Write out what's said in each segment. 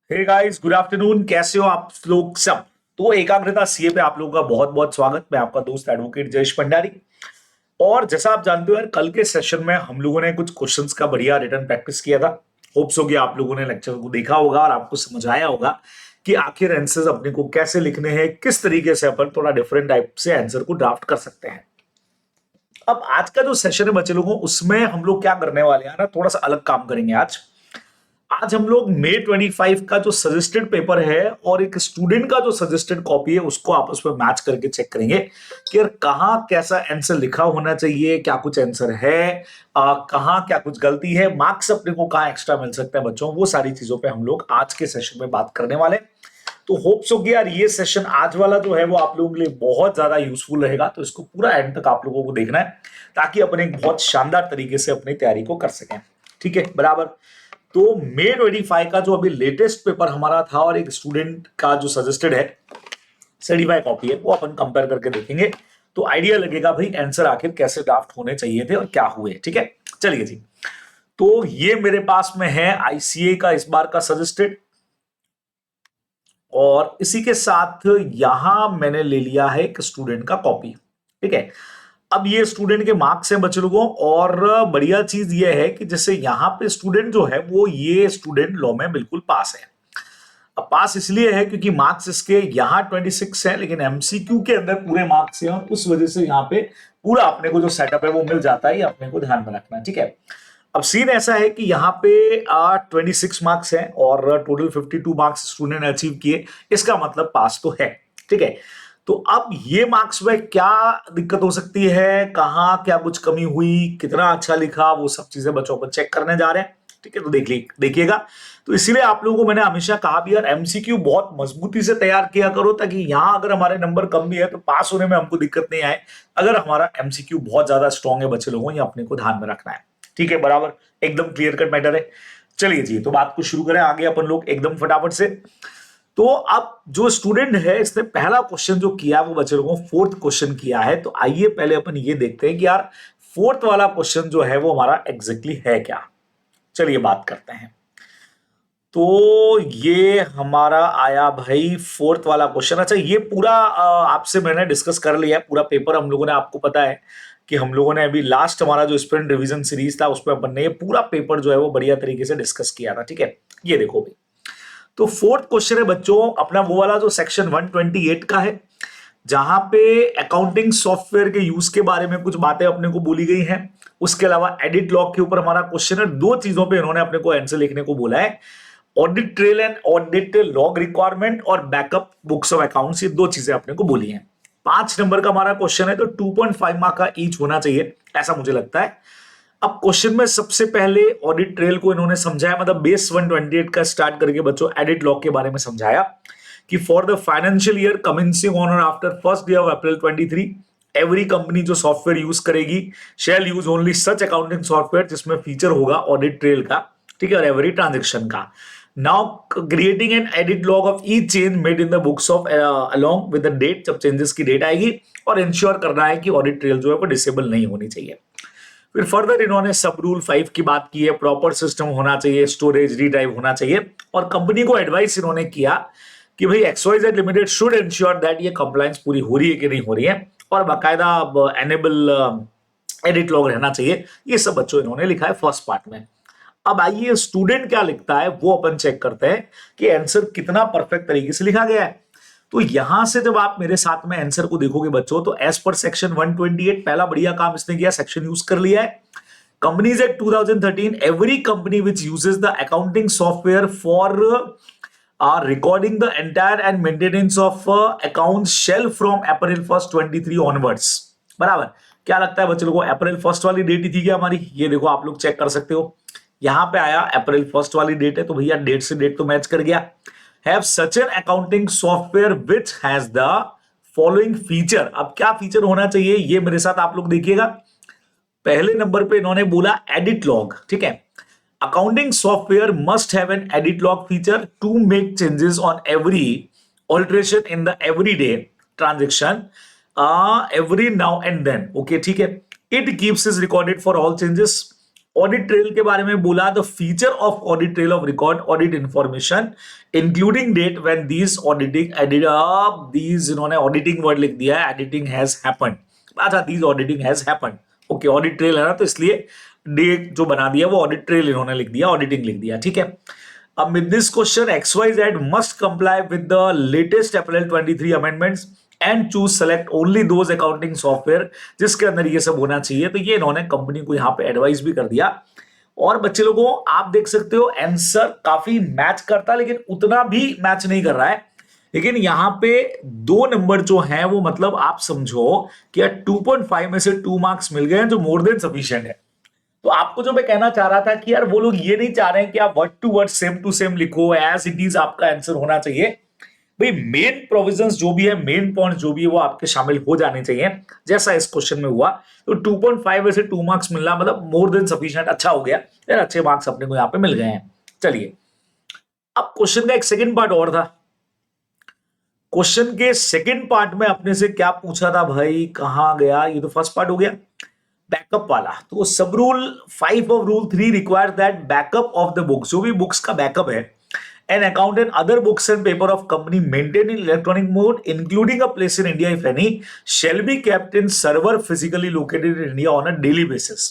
Hey guys, good afternoon. कैसे हो आप लोग सब? तो एकाग्रता सीए पे आप लोगों का बहुत बहुत स्वागत। मैं आपका दोस्त एडवोकेट जयेश भंडारी। और जैसा आप जानते हो यार, कल के सेशन में हम लोगों ने कुछ क्वेश्चंस का बढ़िया रिटर्न प्रैक्टिस किया था। होप्स हो कि आप लोगों ने लेक्चर को देखा होगा और आपको समझ आया होगा कि आखिर आंसर्स अपने को कैसे लिखने हैं, किस तरीके से अपन थोड़ा डिफरेंट टाइप से आंसर को ड्राफ्ट कर सकते हैं। अब आज का जो सेशन है बच्चे लोगों, उसमें हम लोग क्या करने वाले हैं ना, थोड़ा सा अलग काम करेंगे आज। आज हम लोग मई 25 का जो सजेस्टेड पेपर है और एक स्टूडेंट का जो सजेस्टेड कॉपी है उसको आपस में मैच करके चेक करेंगे कि यार कहाँ कैसा आंसर लिखा होना चाहिए, क्या कुछ आंसर है, कहाँ क्या कुछ गलती है, मार्क्स अपने को कहाँ एक्स्ट्रा मिल सकते हैं बच्चों। वो सारी चीजों पे हम लोग आज के सेशन में बात करने वाले हैं। तो होप्स हो कि यार ये सेशन आज वाला जो है वो आप लोगों के लिए बहुत ज्यादा यूजफुल रहेगा। तो इसको पूरा एंड तक आप लोगों को देखना है ताकि अपन एक बहुत शानदार तरीके से अपनी तैयारी को कर सकें। ठीक है, बराबर। तो मई 25 का जो अभी लेटेस्ट पेपर हमारा था और एक स्टूडेंट का जो सजेस्टेड है सर्टिफाइड कॉपी है, वो अपन कंपेयर करके देखेंगे। तो आइडिया लगेगा भाई आंसर आखिर कैसे ड्राफ्ट होने चाहिए थे और क्या हुए। ठीक है, चलिए जी। तो ये मेरे पास में है आईसीए का इस बार का सजेस्टेड, और इसी के साथ यहां मैंने ले लिया है एक स्टूडेंट का कॉपी। ठीक है, अब ये स्टूडेंट के मार्क्स हैं बच्चे लोगों। और बढ़िया चीज ये है कि जैसे यहाँ पे स्टूडेंट जो है वो ये स्टूडेंट लॉ में बिल्कुल पास है। अब पास इसलिए है क्योंकि मार्क्स इसके यहाँ 26 है, लेकिन एमसीक्यू के अंदर पूरे मार्क्स हैं और उस वजह से यहाँ पे पूरा अपने को जो सेटअप है वो मिल जाता है। ये अपने को ध्यान में रखना है। ठीक है, अब सीन ऐसा है कि यहाँ पे 26 मार्क्स हैं और टोटल 52 मार्क्स स्टूडेंट ने अचीव किए। इसका मतलब पास तो है। ठीक है, तो अब ये मार्क्स में क्या दिक्कत हो सकती है, कहाँ क्या कुछ कमी हुई, कितना अच्छा लिखा, वो सब चीजें बच्चों को चेक करने जा रहे हैं। ठीक है, तो देखिएगा। तो इसीलिए आप लोगों को मैंने हमेशा कहा भी यार एमसीक्यू बहुत मजबूती से तैयार किया करो, ताकि यहां अगर हमारे नंबर कम भी है तो पास होने में हमको दिक्कत नहीं आए। अगर हमारा एमसीक्यू बहुत ज्यादा स्ट्रांग है बच्चे लोगों, ये अपने को ध्यान में रखना है। ठीक है, बराबर, एकदम क्लियर कट मैटर है। चलिए जी, तो बात को शुरू करें आगे अपन लोग एकदम फटाफट से। तो अब जो स्टूडेंट है इसने पहला क्वेश्चन जो किया वो बच्चे लोगों फोर्थ क्वेश्चन किया है। तो आइए पहले अपन ये देखते हैं कि यार फोर्थ वाला क्वेश्चन जो है वो हमारा एग्जैक्टली है क्या। चलिए बात करते हैं। तो ये हमारा आया भाई फोर्थ वाला क्वेश्चन। अच्छा, ये पूरा आपसे मैंने डिस्कस कर लिया है। पूरा पेपर हम लोगों ने, आपको पता है कि हम लोगों ने अभी लास्ट हमारा जो स्प्रिंट रिवीजन सीरीज था उसमें अपन ने ये पूरा पेपर जो है वो बढ़िया तरीके से डिस्कस किया था। ठीक है, ये देखो भाई। तो फोर्थ क्वेश्चन है बच्चों अपना वो वाला जो सेक्शन 128 का है, जहां पे अकाउंटिंग सॉफ्टवेयर के यूज के बारे में कुछ बातें अपने को बोली गई हैं। उसके अलावा एडिट लॉग के ऊपर हमारा क्वेश्चन है। दो चीजों पे इन्होंने अपने को आंसर लिखने को बोला है, audit trail and audit log requirement और बैकअप बुक्स ऑफ अकाउंट्स। ये दो चीजें अपने को बोली हैं। 5 नंबर का हमारा क्वेश्चन है, तो 2.5 मार्क का ईच होना चाहिए, ऐसा मुझे लगता है। अब क्वेश्चन में सबसे पहले ऑडिट ट्रेल को इन्होंने समझाया, मतलब बेस 128 का स्टार्ट करके बच्चों एडिट लॉग के बारे में समझाया कि for the financial year commencing on और after first day of April 23 every company जो सॉफ्टवेयर यूज करेगी shall use only such accounting software जिसमें फीचर होगा ऑडिट ट्रेल का। ठीक है, और एवरी ट्रांजेक्शन का। Now creating an edit log of each change made in the books of along with the date, जब चेंजेस की डेट आएगी, और इंश्योर करना है कि ऑडिट ट्रेल जो है वो डिसेबल नहीं होनी चाहिए। फिर फर्दर इन्होंने सब रूल 5 की बात की है, प्रॉपर सिस्टम होना चाहिए, स्टोरेज रीड्राइव होना चाहिए, और कंपनी को एडवाइस इन्होंने किया कि भाई XYZ limited should ensure that ये कंप्लायंस पूरी हो रही है कि नहीं हो रही है, और बाकायदा एनेबल एडिट लॉग रहना चाहिए। ये सब बच्चों इन्होंने लिखा है फर्स्ट पार्ट में। अब आइए स्टूडेंट क्या लिखता है वो अपन चेक करते हैं कि आंसर कितना परफेक्ट तरीके से लिखा गया है। तो यहां से जब आप मेरे साथ में आंसर को देखोगे बच्चों, तो एज पर सेक्शन 128 पहला बढ़िया काम इसने किया, सेक्शन यूज कर लिया है। Companies act 2013 every company which uses the accounting software for recording the entire and maintenance of accounts shall from April 1 23 onwards. बराबर, क्या लगता है बच्चे लोगों को अप्रैल 1 वाली डेट ही थी क्या हमारी? ये देखो आप लोग चेक कर सकते हो, यहां पे आया अप्रैल 1 वाली डेट है, तो भैया डेट से डेट तो मैच कर गया। Have such an accounting software which has the following feature. अब क्या फीचर होना चाहिए ये मेरे साथ आप लोग देखिएगा। पहले नंबर पे इन्होंने बोला एडिट लॉग। ठीक है, accounting software must have an edit log feature to make changes on every alteration in the everyday transaction every now and then. Okay, ठीक है, it keeps is recorded for all changes audit trail के बारे में बोला, the feature of audit trail of record audit information including date when these auditing edit up these, इन्होंने auditing word लिख दिया है, एडिटिंग हैज हैपेंड। अच्छा, these auditing has happened, okay, audit trail है ना, तो इसलिए डेट जो बना दिया वो ऑडिट ट्रेल इन्होंने लिख दिया, ऑडिटिंग लिख दिया, ठीक है। अब with this question XYZ must comply with the latest April 23 amendments and choose select only those accounting software जिसके अंदर ये सब होना चाहिए। तो ये इन्होंने कंपनी को यहाँ पे एडवाइस भी कर दिया। और बच्चे लोगों आप देख सकते हो आंसर काफी मैच करता है, लेकिन उतना भी मैच नहीं कर रहा है। लेकिन यहाँ पे 2 नंबर जो हैं वो मतलब आप समझो कि 2.5 में से 2 मार्क्स मिल गए हैं, जो मोर देन सफिशिएंट है। तो आपको जो मैं कहना चाह रहा था कि यार वो लोग ये नहीं चाह रहे हैं कि आप word to word same to same लिखो, एज इट इज आपका आंसर होना चाहिए। भाई मेन प्रोविजंस जो भी है, मेन पॉइंट जो भी है वो आपके शामिल हो जाने चाहिए, जैसा इस क्वेश्चन में हुआ। तो 2.5 में से 2 मार्क्स मिलना मतलब मोर देन सफिशिएंट, अच्छा हो गया यार, अच्छे मार्क्स अपने को यहाँ पे मिल गए हैं। चलिए, अब क्वेश्चन का एक सेकंड पार्ट और था। क्वेश्चन के सेकंड पार्ट में अपने से क्या पूछा था भाई, कहां गया, ये तो फर्स्ट पार्ट हो गया बैकअप वाला। तो सब rule 5 of rule 3 require that backup of the books, जो भी बुक्स का बैकअप है, an account and other books and paper of company maintain in electronic mode including a place in India if any shall be kept in server physically located in India on a daily basis.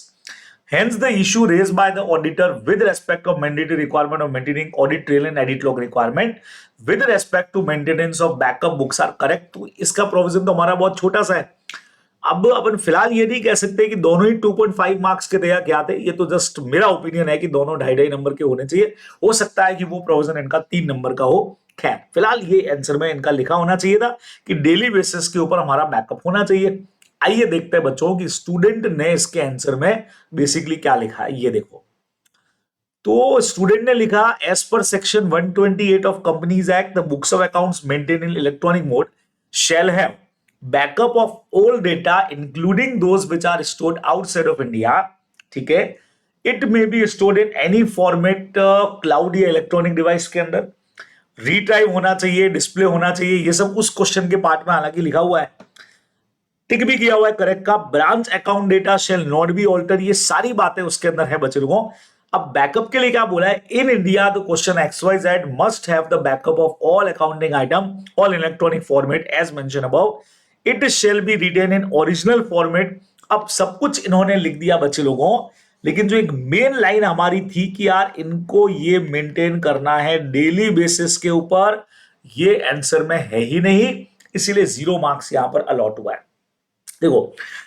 Hence, the issue raised by the auditor with respect of mandatory requirement of maintaining audit trail and edit log requirement with respect to maintenance of backup books are correct। तो इसका provision तो हमारा बहुत छोटा सा है। अब अपन फिलहाल ये नहीं कह सकते कि दोनों ही 2.5 मार्क्स के थे या क्या थे, ये तो जस्ट मेरा ओपिनियन है कि दोनों 2.5 नंबर के होने चाहिए। हो सकता है कि वो प्रोविजन इनका 3 नंबर का हो। खैर फिलहाल ये आंसर में इनका लिखा होना चाहिए था कि डेली बेसिस के ऊपर हमारा बैकअप होना चाहिए। आइए देखते हैं बच्चों कि स्टूडेंट ने इसके आंसर में बेसिकली क्या लिखा है, ये देखो। तो स्टूडेंट ने लिखा as per section 128 of companies act the books of accounts maintain in electronic mode shall have backup of all data including those which are stored outside of India. ठीक है, it may be stored in any format cloud या electronic device के अंदर, retype होना चाहिए, display होना चाहिए, ये सब उस क्वेश्चन के पार्ट में हालांकि लिखा हुआ है, टिक भी किया हुआ है करेक्ट का। Branch account data shall not be alter, ये सारी बातें उसके अंदर है बच्चे लोगों। अब बैकअप के लिए क्या बोला है, in India the question XYZ must have the backup of all accounting item all electronic format as mention above, it shall be retain in original format. अब सब कुछ इन्होंने लिख दिया बच्चे लोगों, लेकिन जो एक मेन लाइन हमारी थी कि यार इनको ये मेंटेन करना है डेली बेसिस के ऊपर, ये आंसर में है ही नहीं, इसीलिए 0 मार्क्स यहां पर अलॉट हुआ है। देखो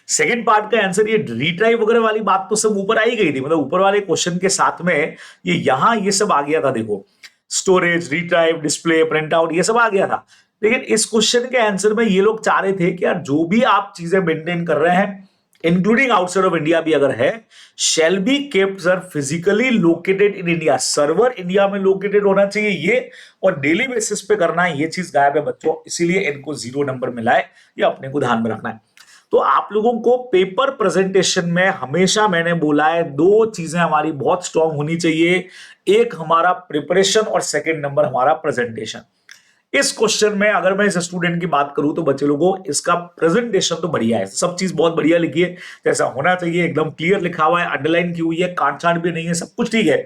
सेकंड पार्ट का आंसर, ये रीट्राई वगैरह वाली बात तो सब ऊपर आई गई थी, मतलब ऊपर वाले क्वेश्चन के साथ में ये यहां ये सब आ गया था। देखो स्टोरेज, रीट्राइव, डिस्प्ले, प्रिंट आउट, ये सब आ गया था। लेकिन इस क्वेश्चन के आंसर में ये लोग चाह रहे थे कि यार जो भी आप चीजें मेंटेन कर रहे हैं इंक्लूडिंग आउटसाइड ऑफ इंडिया भी अगर है, shall be kept sir physically located in India, server India में लोकेटेड होना चाहिए ये, और डेली बेसिस पे करना है, ये चीज गायब है बच्चों, इसीलिए इनको 0 नंबर मिला है, ये अपने को ध्यान में रखना है। तो आप लोगों को पेपर प्रेजेंटेशन में हमेशा मैंने बोला है 2 चीजें हमारी बहुत स्ट्रांग होनी चाहिए, एक हमारा प्रिपरेशन और सेकंड नंबर हमारा प्रेजेंटेशन। इस क्वेश्चन में अगर मैं इस स्टूडेंट की बात करूं तो बच्चे लोगों इसका प्रेजेंटेशन तो बढ़िया है, सब चीज बहुत बढ़िया लिखी है, जैसा होना चाहिए, एकदम क्लियर लिखा हुआ है, अंडरलाइन की हुई है, काटछाट भी नहीं है, सब कुछ ठीक है।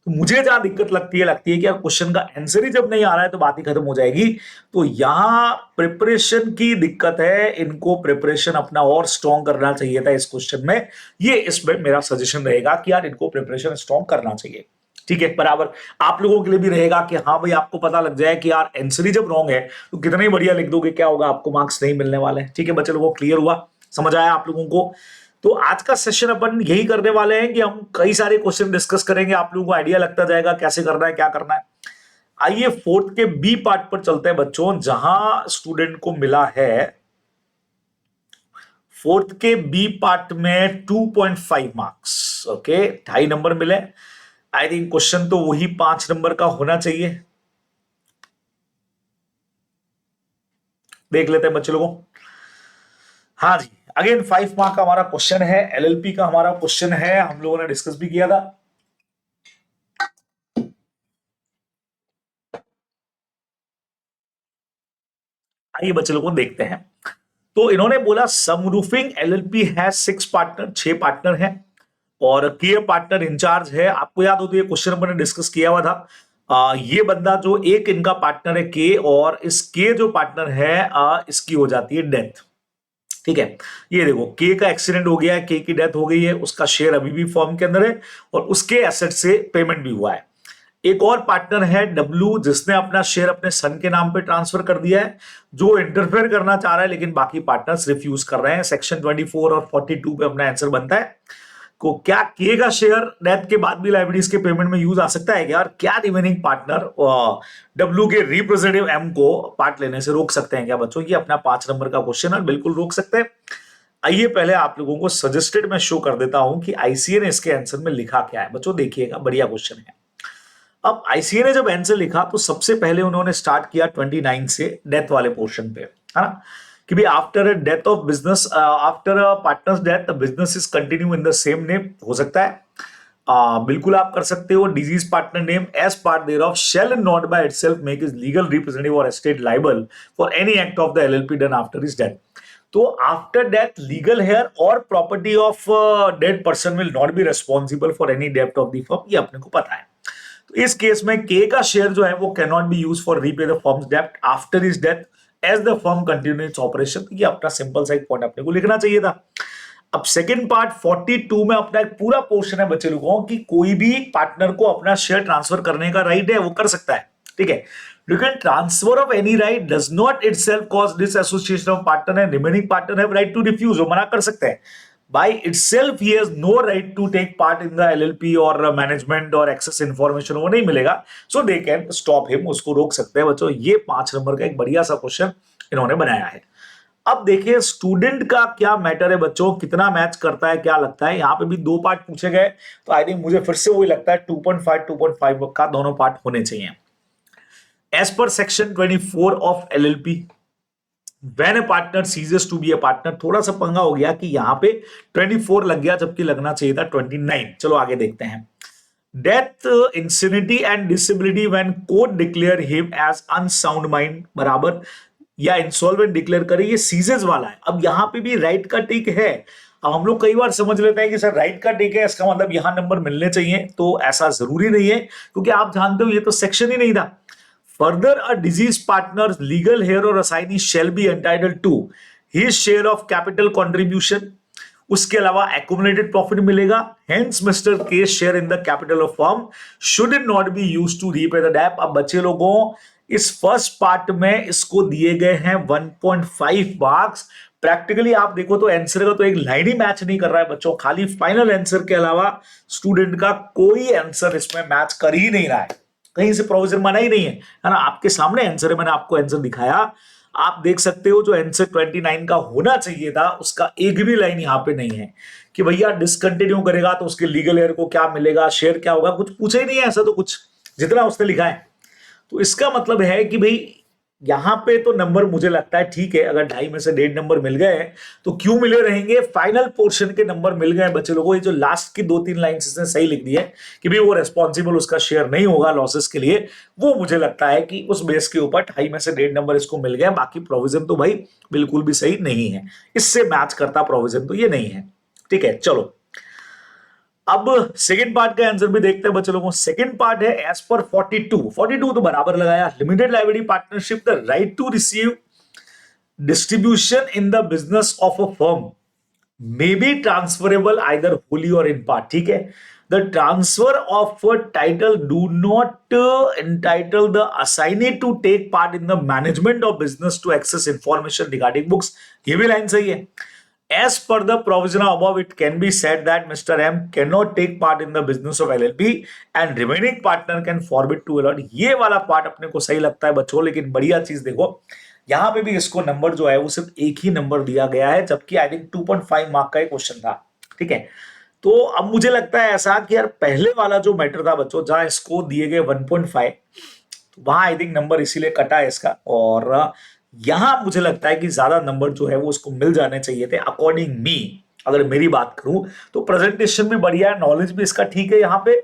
तो मुझे जहां दिक्कत लगती है कि यार क्वेश्चन का आंसर ही जब नहीं आ रहा है तो बात ही खत्म हो जाएगी। तो यहां प्रिपरेशन की दिक्कत है, इनको प्रिपरेशन अपना और स्ट्रॉन्ग करना चाहिए था इस क्वेश्चन में, ये इसमें मेरा सजेशन रहेगा कि यार इनको प्रिपरेशन स्ट्रॉन्ग करना चाहिए। ठीक है, बराबर आप लोगों के लिए भी रहेगा कि हाँ भाई आपको पता लग जाए कि यार आंसर ही जब रॉन्ग है तो कितना ही बढ़िया लिख दोगे, क्या होगा, आपको मार्क्स नहीं मिलने वाले हैं। ठीक है बच्चे लोगों, क्लियर हुआ, समझ आया आप लोगों को। तो आज का सेशन अपन यही करने वाले हैं कि हम कई सारे क्वेश्चन डिस्कस करेंगे, आप लोगों को आइडिया लगता जाएगा कैसे करना है, क्या करना है। आइए फोर्थ के बी पार्ट पर चलते हैं बच्चों, जहां स्टूडेंट को मिला है फोर्थ के बी पार्ट में 2.5 मार्क्स, ओके, 2.5 नंबर मिले। आई थिंक क्वेश्चन तो वही 5 नंबर का होना चाहिए, देख लेते हैं बच्चे लोगों। हाँ जी, अगेन 5 मार्क का हमारा क्वेश्चन है, एलएलपी का हमारा क्वेश्चन है, हम लोगों ने डिस्कस भी किया था। आइए बच्चे लोगों को देखते हैं। तो इन्होंने बोला समरूफिंग एलएलपी है 6 पार्टनर, 6 पार्टनर हैं, और के पार्टनर इंचार्ज है। आपको याद हो तो ये क्वेश्चन अपन ने डिस्कस किया हुआ था। ये बंदा जो एक इनका पार्टनर है के, और इस के जो पार्टनर है इसकी हो जाती है डेथ। ठीक है, ये देखो के का एक्सीडेंट हो गया है, के की डेथ हो गई है, उसका शेयर अभी भी फर्म के अंदर है और उसके एसेट से पेमेंट भी हुआ है। एक और पार्टनर है डब्ल्यू, जिसने अपना शेयर अपने सन के नाम पे ट्रांसफर कर दिया है, जो इंटरफेयर करना चाह रहा है लेकिन बाकी पार्टनर्स रिफ्यूज कर रहे हैं। सेक्शन 24 और 42 पे अपना आंसर बनता है। को क्या के का शेयर डेथ के बाद भी लाइबिलिटीज के पेमेंट में यूज आ सकता है क्या, और क्या रिमेनिंग पार्टनर डब्ल्यू के रिप्रेजेंटेटिव एम को पार्ट लेने से रोक सकते हैं क्या बच्चों? ये अपना 5 नंबर का क्वेश्चन है, बिल्कुल रोक सकते हैं। आइए पहले आप लोगों को सजेस्टेड में शो कर देता हूं कि आईसीए ने इसके आंसर में लिखा क्या है। बच्चों देखिएगा, बढ़िया क्वेश्चन है। अब आईसीए ने जब आंसर लिखा तो सबसे पहले उन्होंने स्टार्ट किया 29 से डेथ वाले पोर्शन पे, है ना, कि भाई after death of business, after partners death the business is continue in the same name. हो सकता है, बिल्कुल आप कर सकते हो। Deceased partner name as part there of shall not by itself make his legal representative और estate liable for any act of the LLP done after his death. तो आफ्टर डेथ लीगल हेयर और property of dead person will not be responsible for any डेब्ट of the firm, ये अपने को पता है। तो इस केस में के का शेयर जो है वो can not be use for repay the firm's डेब्ट after his death as the firm continue its operation. ये अपना सिंपल सा एक पॉइंट अपने को लिखना चाहिए था। अब सेकंड पार्ट 42 में अपना एक पूरा पोर्शन है बच्चे लोगों कि कोई भी पार्टनर को अपना शेयर ट्रांसफर करने का राइट है, वो कर सकता है। ठीक है, you can transfer of any right does not itself cause disassociation of partner and remaining partner have right to refuse, वो मना कर सकते हैं। by itself he has no right to take part in the LLP or management or access information, वो नहीं मिलेगा। so they can stop him, उसको रोक सकते हैं बच्चों। ये 5 नंबर का एक बढ़िया सा क्वेश्चन इन्होंने बनाया है। अब देखिए स्टूडेंट का क्या मैटर है बच्चों, कितना मैच करता है, क्या लगता है? यहाँ पे भी 2 पार्ट पूछे गए, तो आई थिंक मुझे फिर से वही लगता है 2.5 का दोनों पार्ट होने चाहिए। As per section 24 of LLP, when a partner ceases to be a partner, थोड़ा सा पंगा हो गया कि यहां पे 24 लग गया जबकि लगना चाहिए था 29। चलो आगे देखते हैं। Death, insanity and disability when court declare him as unsound mind बराबर, या इंसॉल्वेंट डिक्लेयर करे, ये सीजेस वाला है। अब यहां पे भी राइट का टिक है। अब हम लोग कई बार समझ लेते हैं कि सर राइट का टिक है, इसका मतलब यहां नंबर मिलने चाहिए, तो ऐसा जरूरी नहीं है, क्योंकि आप जानते हो ये तो सेक्शन ही नहीं था। Further, a deceased partner's legal heir or assignee shall be entitled to his share of capital contribution. उसके अलावा accumulated profit मिलेगा। Hence, Mr. K's share in the capital of firm should not be used to repay the debt. अब बच्चे लोगों, इस first part में इसको दिए गए हैं 1.5 मार्क्स। प्रैक्टिकली आप देखो तो आंसर का तो एक लाइन ही मैच नहीं कर रहा है बच्चों। खाली फाइनल आंसर के अलावा स्टूडेंट का कोई आंसर इसमें मैच कर ही नहीं रहा है, कहीं से प्रोविजन बना ही नहीं है ना। आपके सामने आंसर है, मैंने आपको आंसर दिखाया, आप देख सकते हो। जो आंसर 29 का होना चाहिए था उसका एक भी लाइन यहां पे नहीं है कि भैया डिसकंटिन्यू करेगा तो उसके लीगल हेयर को क्या मिलेगा, शेयर क्या होगा, कुछ पूछा ही नहीं है ऐसा तो कुछ, जितना उसने लिखा है। तो इसका मतलब है कि भाई यहां पे तो नंबर मुझे लगता है ठीक है, अगर 2.5 में से 1.5 नंबर मिल गए तो क्यों मिले रहेंगे, फाइनल पोर्शन के नंबर मिल गए बच्चे लोगों। ये जो लास्ट की 2-3 लाइंस इसने सही लिख दी है कि भाई वो रेस्पॉन्सिबल, उसका शेयर नहीं होगा लॉसेस के लिए, वो मुझे लगता है कि उस बेस के ऊपर 2.5 में से 1.5 नंबर इसको मिल गया। बाकी प्रोविजन तो भाई बिल्कुल भी सही नहीं है, इससे मैच करता प्रोविजन तो ये नहीं है। ठीक है, चलो अब सेकंड पार्ट का आंसर भी देखते हैं बच्चे लोगों। सेकंड पार्ट है एज पर 42 तो बराबर लगाया। Limited liability partnership, the right to receive distribution in the business of a firm may be transferable either wholly or in part. ठीक है, the transfer of title do not entitle the assignee to take part in the management of business to access information regarding books। ये भी line सही है। As per the provision above, it can be said that Mr. M cannot take part in the business of LLP and remaining partner can forbid to allot। ये वाला part अपने को सही लगता है बच्चों, लेकिन बढ़िया चीज देखो यहां पे भी इसको नंबर जो है वो सिर्फ एक ही नंबर दिया गया है, जबकि आई थिंक 2.5 मार्क का एक क्वेश्चन था। ठीक है, तो अब मुझे लगता है ऐसा कि यार पहले वाला जो मैटर था बच्चों, जहां इसको दिए गए 1.5, तो वहां आई थिंक नंबर इसीलिए कटा है इसका, और यहां मुझे लगता है कि ज्यादा नंबर जो है वो उसको मिल जाने चाहिए थे अकॉर्डिंग मी। अगर मेरी बात करूं तो प्रेजेंटेशन भी बढ़िया है, नॉलेज भी इसका ठीक है यहाँ पे,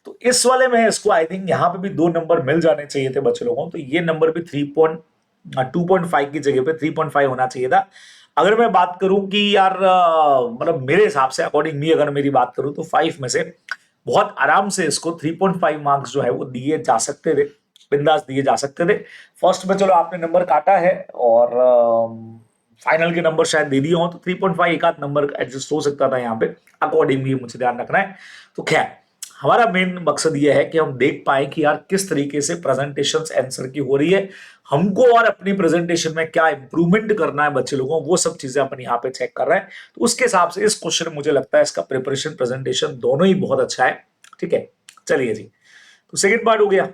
तो इस वाले में इसको आई थिंक यहाँ पे भी 2 नंबर मिल जाने चाहिए थे बच्चे लोगों। तो ये नंबर भी 2.5 की जगह पे 3.5 होना चाहिए था। अगर मैं बात करूं कि यार मतलब मेरे हिसाब से अकॉर्डिंग मी अगर मेरी बात करूं तो 5 में से बहुत आराम से इसको 3.5 मार्क्स जो है वो दिए जा सकते थे, बिंदास दिए जा सकते थे। फर्स्ट में चलो आपने नंबर काटा है और फाइनल के नंबर शायद दे दिए हो तो 3.5 एक आध नंबर एडजस्ट हो सकता था यहाँ पे, अकॉर्डिंग मी मुझे ध्यान रखना है। तो खैर हमारा मेन मकसद ये है कि हम देख पाए कि यार किस तरीके से प्रेजेंटेशन आंसर की हो रही है, हमको और अपनी प्रेजेंटेशन में क्या इंप्रूवमेंट करना है बच्चे लोगों, वो सब चीजें अपन यहाँ पे चेक कर रहे हैं। तो उसके हिसाब से इस क्वेश्चन मुझे लगता है इसका प्रिपरेशन प्रेजेंटेशन दोनों ही बहुत अच्छा है। ठीक है, चलिए जी, तो सेकंड पार्ट हो गया।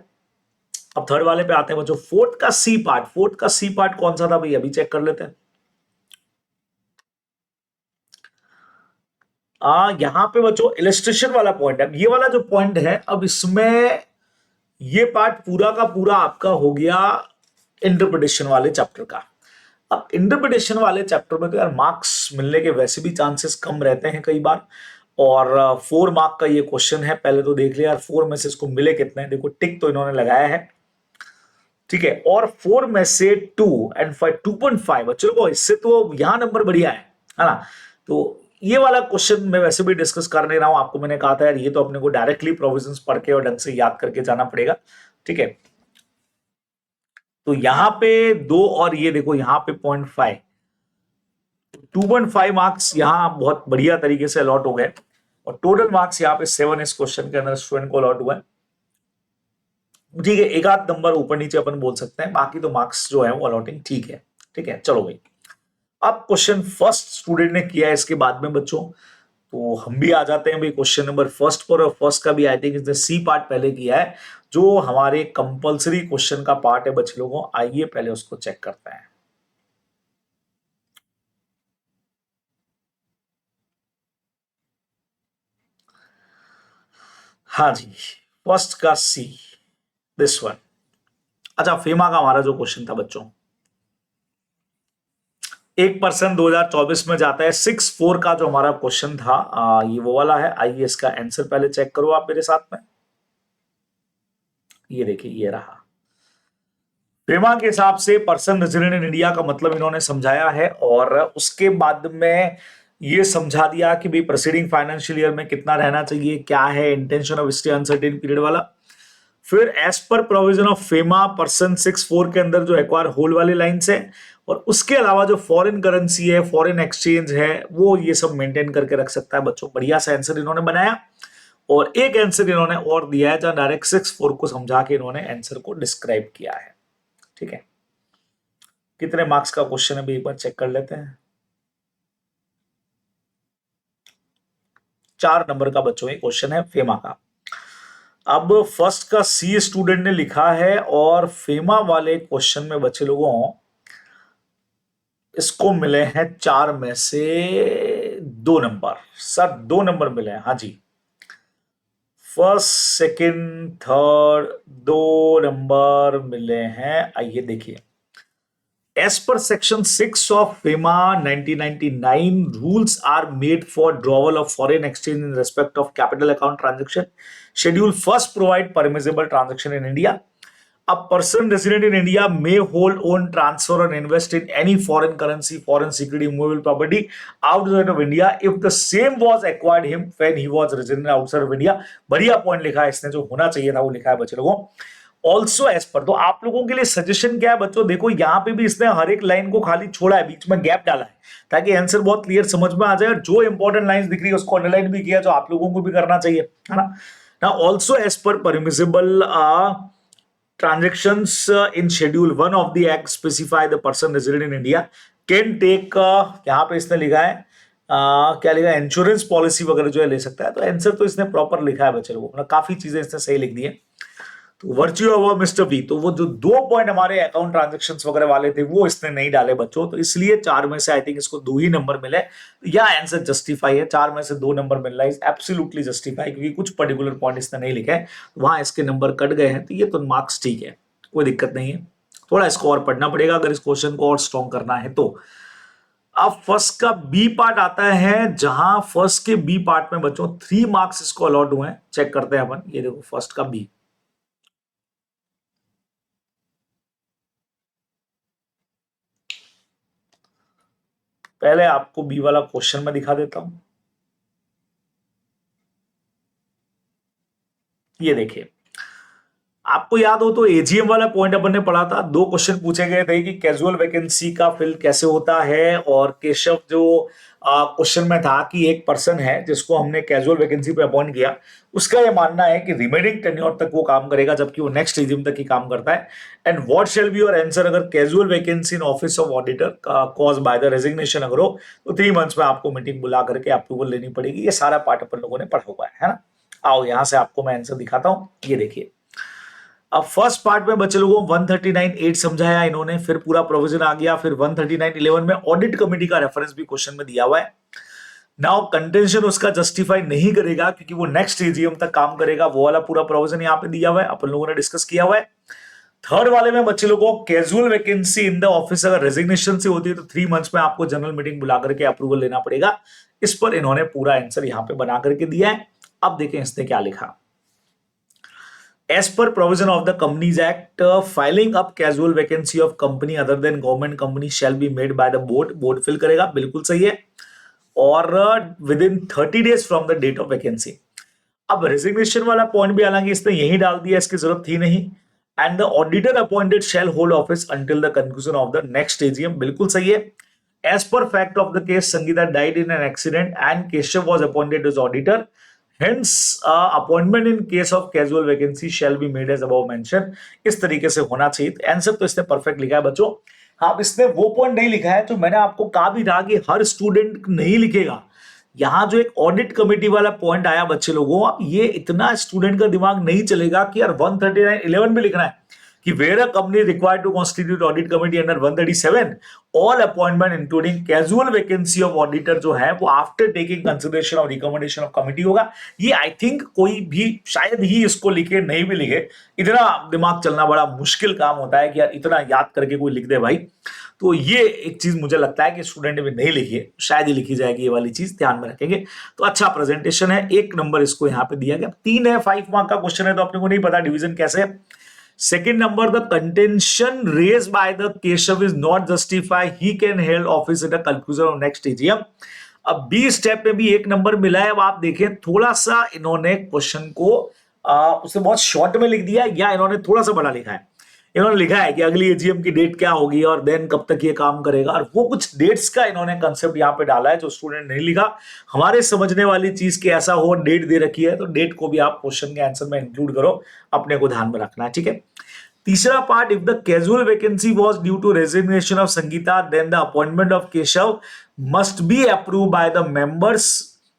अब थर्ड वाले पे आते हैं बच्चों, फोर्थ का सी पार्ट। फोर्थ का सी पार्ट कौन सा था भाई, अभी चेक कर लेते हैं। यहां पे बच्चों इलस्ट्रेशन वाला पॉइंट है, ये वाला जो पॉइंट है, अब इसमें ये पार्ट पूरा का पूरा आपका हो गया इंटरप्रिटेशन वाले चैप्टर का। अब इंटरप्रिटेशन वाले चैप्टर में तो यार मार्क्स मिलने के वैसे भी चांसेस कम रहते हैं कई बार, और 4 मार्क का ये क्वेश्चन है। पहले तो देख लिया यार 4 में से इसको मिले कितने, देखो टिक तो इन्होंने लगाया है, ठीक है, और 4 में से 2 एंड 5 2.5, चलो इससे तो यहां नंबर बढ़िया है ना। तो ये वाला क्वेश्चन मैं वैसे भी डिस्कस कर नहीं रहा हूं, आपको मैंने कहा था यार ये तो अपने को डायरेक्टली प्रोविजंस पढ़ के और ढंग से याद करके जाना पड़ेगा। ठीक है, तो यहां पे 2 और ये देखो यहां पे 0.5, 2.5 मार्क्स यहां बहुत बढ़िया तरीके से अलॉट हो गए, और टोटल मार्क्स यहां पे 7 इस क्वेश्चन के अंदर स्टूडेंट को अलॉट हुआ है। ठीक है, एक आध नंबर ऊपर नीचे अपन बोल सकते हैं, बाकी तो मार्क्स जो है वो अलॉटिंग ठीक है। ठीक है, चलो भाई, अब क्वेश्चन फर्स्ट स्टूडेंट ने किया है, इसके बाद में बच्चों तो हम भी आ जाते हैं भाई क्वेश्चन नंबर फर्स्ट पर, और फर्स्ट का भी आई थिंक इसने सी पार्ट पहले किया है, जो हमारे कंपलसरी क्वेश्चन का पार्ट है बच्चे लोगों। आइए पहले उसको चेक करते हैं। हाँ जी, फर्स्ट का सी, दिस वन। अच्छा, फेमा का हमारा जो क्वेश्चन था बच्चों, 1% 2024 में जाता है, 6-4 का जो हमारा क्वेश्चन था ये वो वाला है। आइए इसका आंसर पहले चेक करो आप मेरे साथ में। ये देखिए, ये रहा। फेमा के हिसाब से पर्सन रेजिडेंट इन इंडिया का मतलब इन्होंने समझाया है, और उसके बाद में ये समझा दिया कि भाई प्रोसीडिंग फाइनेंशियल ईयर में कितना रहना चाहिए, क्या है intention of stay uncertain period वाला। फिर as per provision of FEMA person 6-4 के अंदर जो एक्वायर होल वाली लाइंस है, और उसके अलावा जो फॉरेन करेंसी है, फॉरेन एक्सचेंज है, वो ये सब मेंटेन करके रख सकता है बच्चों। बढ़िया सा आंसर इन्होंने बनाया, और एक आंसर इन्होंने और दिया है जहां डायरेक्ट 6-4 को समझा के इन्होंने आंसर को डिस्क्राइब किया है। ठीक है, कितने मार्क्स का क्वेश्चन है भी एक बार चेक कर लेते हैं। 4 नंबर का बच्चों ये क्वेश्चन है फेमा का। अब फर्स्ट का सी स्टूडेंट ने लिखा है, और फेमा वाले क्वेश्चन में बच्चे लोगों इसको मिले हैं 4 में से 2 नंबर। सर 2 नंबर मिले हैं, हाँ जी, फर्स्ट सेकंड थर्ड 2 नंबर मिले हैं। आइए देखिए, as per section 6 of FEMA 1999, rules are made for drawal of foreign exchange in respect of capital account transaction. Schedule first provide permissible transaction in India. A person resident in India may hold, own, transfer, or invest in any foreign currency, foreign security, immovable property outside of India if the same was acquired him when he was resident outside of India. बढ़िया point लिखा है इसने, जो होना चाहिए था वो लिखा है बच्चे लोगों। ऑल्सो एज पर, तो आप लोगों के लिए सजेशन क्या है बच्चों, देखो यहां पे भी इसने हर एक लाइन को खाली छोड़ा है, बीच में गैप डाला है, ताकि आंसर बहुत क्लियर समझ में आ जाए, और जो इंपॉर्टेंट लाइंस दिख रही है उसको अंडरलाइन भी किया, जो आप लोगों को भी करना चाहिए, है ना। ना also as per permissible transactions in schedule 1 of the act specify the person resident in India can take यहाँ पे इसने लिखा है क्या लिखा है, इंश्योरेंस पॉलिसी वगैरह जो है ले सकता है। तो आंसर तो इसने प्रॉपर लिखा है बच्चे लोगों, मतलब काफी चीजें इसने सही लिख दी है। तो वर्च्यू ऑफ मिस्टर वी, तो वो जो 2 पॉइंट हमारे अकाउंट ट्रांजेक्शन वगैरह वाले थे वो इसने नहीं डाले बच्चों, तो इसलिए 4 में से आई थिंक इसको 2 ही नंबर मिले। या आंसर जस्टिफाई है, 4 में से 2 नंबर मिल रहा है, एब्सोल्युटली जस्टिफाई, क्योंकि कुछ पर्टिकुलर पॉइंट इसने नहीं लिखे हैं, वहां इसके नंबर कट गए हैं, तो ये तो मार्क्स ठीक है, कोई दिक्कत नहीं है। थोड़ा इसको और पढ़ना पड़ेगा अगर इस क्वेश्चन को और स्ट्रॉन्ग करना है तो। अब फर्स्ट का बी पार्ट आता है, जहां फर्स्ट के बी पार्ट में बच्चों 3 मार्क्स इसको अलॉट हुए हैं। चेक करते हैं अपन, ये देखो फर्स्ट का बी। पहले आपको बी वाला क्वेश्चन में दिखा देता हूं। ये देखिए, आपको याद हो तो एजीएम वाला पॉइंट अपन ने पढ़ा था, दो क्वेश्चन पूछे गए थे कि कैजुअल वैकेंसी का फिल कैसे होता है, और केशव जो क्वेश्चन में था कि एक पर्सन है जिसको हमने कैजुअल वैकेंसी पे अपॉइंट किया, उसका ये मानना है कि रिमेनिंग टेन्योर तक वो काम करेगा जबकि वो नेक्स्ट एजीएम तक ही काम करता है। And what shall be your answer अगर casual vacancy in office of auditor caused by the resignation अगर हो तो 3 मंथ्स में आपको मीटिंग बुला करके अप्रूवल लेनी पड़ेगी। ये सारा पार्ट अपन लोगों ने पढ़ा हुआ है ना। आओ यहां से आपको मैं आंसर दिखाता हूं, ये देखिए। अब फर्स्ट पार्ट में बच्चे लोगों 139.8 समझाया इन्होंने, फिर पूरा प्रोविजन आ गया, फिर 139.11 में ऑडिट कमेटी का रेफरेंस भी क्वेश्चन में दिया हुआ है। नाउ कंटेंशन उसका जस्टिफाई नहीं करेगा क्योंकि वो नेक्स्ट एजीएम तक काम करेगा, वो वाला पूरा प्रोविजन यहाँ पे दिया हुआ है, अपन लोगों ने डिस्कस किया हुआ है। थर्ड वाले में बच्चे लोगों casual vacancy in the office अगर रेजिग्नेशन से होती है तो 3 मंथ्स में आपको जनरल मीटिंग बुला करके अप्रूवल लेना पड़ेगा। इस पर इन्होंने पूरा आंसर यहाँ पे बना करके दिया है। अब देखें इसने क्या लिखा। As per provision of the Companies Act, filing up casual vacancy of company other than government company shall be made by the board. Board fill करेगा, बिल्कुल सही है। और within 30 days from the date of vacancy. अब resignation वाला point भी हालांकि इसने यही डाल दिया, इसकी जरूरत थी नहीं। And the auditor appointed shall hold office until the conclusion of the next AGM, बिल्कुल सही है। As per fact of the case Sangeeta died in an accident and Keshav was appointed as auditor, Hence, appointment in case of casual vacancy shall be made as above mentioned। इस तरीके से होना चाहिए। Answer तो इसने परफेक्ट लिखा है बच्चों। हाँ, इसने वो पॉइंट नहीं लिखा है जो मैंने आपको कहा भी था कि हर स्टूडेंट नहीं लिखेगा। यहाँ जो एक ऑडिट कमेटी वाला पॉइंट आया बच्चे लोगों, अब ये इतना स्टूडेंट का दिमाग नहीं चलेगा कि यार 139.11 में लिखना है कि where a company required to constitute audit committee under 137 all appointment including casual vacancy of auditor जो है वो after taking consideration of recommendation of committee होगा। ये आई थिंक कोई भी शायद ही इसको लिखे, नहीं भी लिखे। इतना दिमाग चलना बड़ा मुश्किल काम होता है कि यार इतना याद करके कोई लिख दे भाई। तो ये एक चीज मुझे लगता है कि स्टूडेंट ने भी नहीं लिखी है, शायद ही लिखी जाएगी, ये वाली चीज ध्यान में रखेंगे। तो अच्छा प्रेजेंटेशन है, 1 नंबर इसको यहाँ पे दिया गया। 3 है, 5 मार्क का क्वेश्चन है तो अपने को नहीं पता डिवीजन कैसे है। Second number, the contention raised by the Keshav is not justified. He can hold office at the conclusion of next AGM। अब बी स्टेप में भी 1 नंबर मिला है। अब आप देखें थोड़ा सा इन्होंने क्वेश्चन को उसे बहुत शॉर्ट में लिख दिया या इन्होंने थोड़ा सा बड़ा लिखा है। इन्होंने लिखा है कि अगली एजीएम की डेट क्या होगी और देन कब तक ये काम करेगा, और वो कुछ डेट्स का इन्होंने कंसेप्ट यहाँ पे डाला है जो स्टूडेंट नहीं लिखा। हमारे समझने वाली चीज की ऐसा हो, डेट दे रखी है तो डेट को भी आप क्वेश्चन के आंसर में इंक्लूड करो, अपने को ध्यान में रखना है, ठीक है। तीसरा part, if the casual vacancy was due to resignation of Sangeeta then the appointment of Keshav must be approve by the members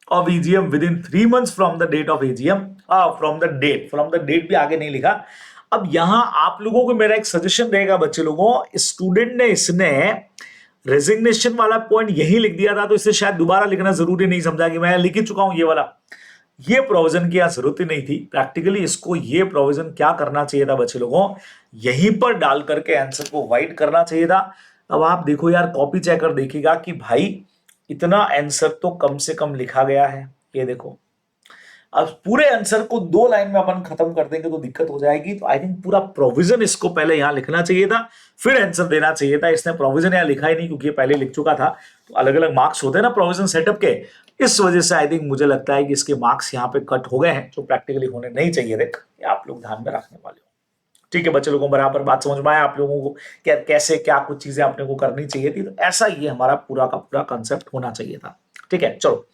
of AGM within 3 months from the date of AGM. From the date भी आगे नहीं लिखा। अब यहां आप लोगों को मेरा एक सजेशन रहेगा बच्चे लोगों, स्टूडेंट ने इसने रेजिग्नेशन वाला पॉइंट यही लिख दिया था तो इसे शायद दोबारा लिखना जरूरी नहीं समझा कि मैं लिख ही चुका हूं ये वाला। ये प्रोविजन की जरूरत ही नहीं थी। प्रैक्टिकली इसको ये प्रोविजन क्या करना चाहिए था बच्चे लोगों, यहीं पर डाल करके आंसर को वाइट करना चाहिए था। अब आप देखो यार, कॉपी चेकर देखिएगा कि भाई इतना आंसर तो कम से कम लिखा गया है। ये देखो, अब पूरे आंसर को 2 लाइन में अपन खत्म कर देंगे तो दिक्कत हो जाएगी। तो आई थिंक पूरा प्रोविजन इसको पहले यहां लिखना चाहिए था, फिर आंसर देना चाहिए था। इसने प्रोविजन यहां लिखा ही नहीं क्योंकि पहले लिख चुका था। तो अलग अलग मार्क्स होते हैं ना प्रोविजन सेटअप के, इस वजह से आई थिंक मुझे लगता है कि इसके मार्क्स यहाँ पे कट हो गए हैं जो प्रैक्टिकली होने नहीं चाहिए थे। ये आप लोग ध्यान में रखने वाले हो, ठीक है बच्चे लोगों, बराबर बात समझ में आया आप लोगों को क्या कैसे क्या कुछ चीजें अपने को करनी चाहिए थी। तो ऐसा ये हमारा पूरा का पूरा कंसेप्ट होना चाहिए था, ठीक है। चलो,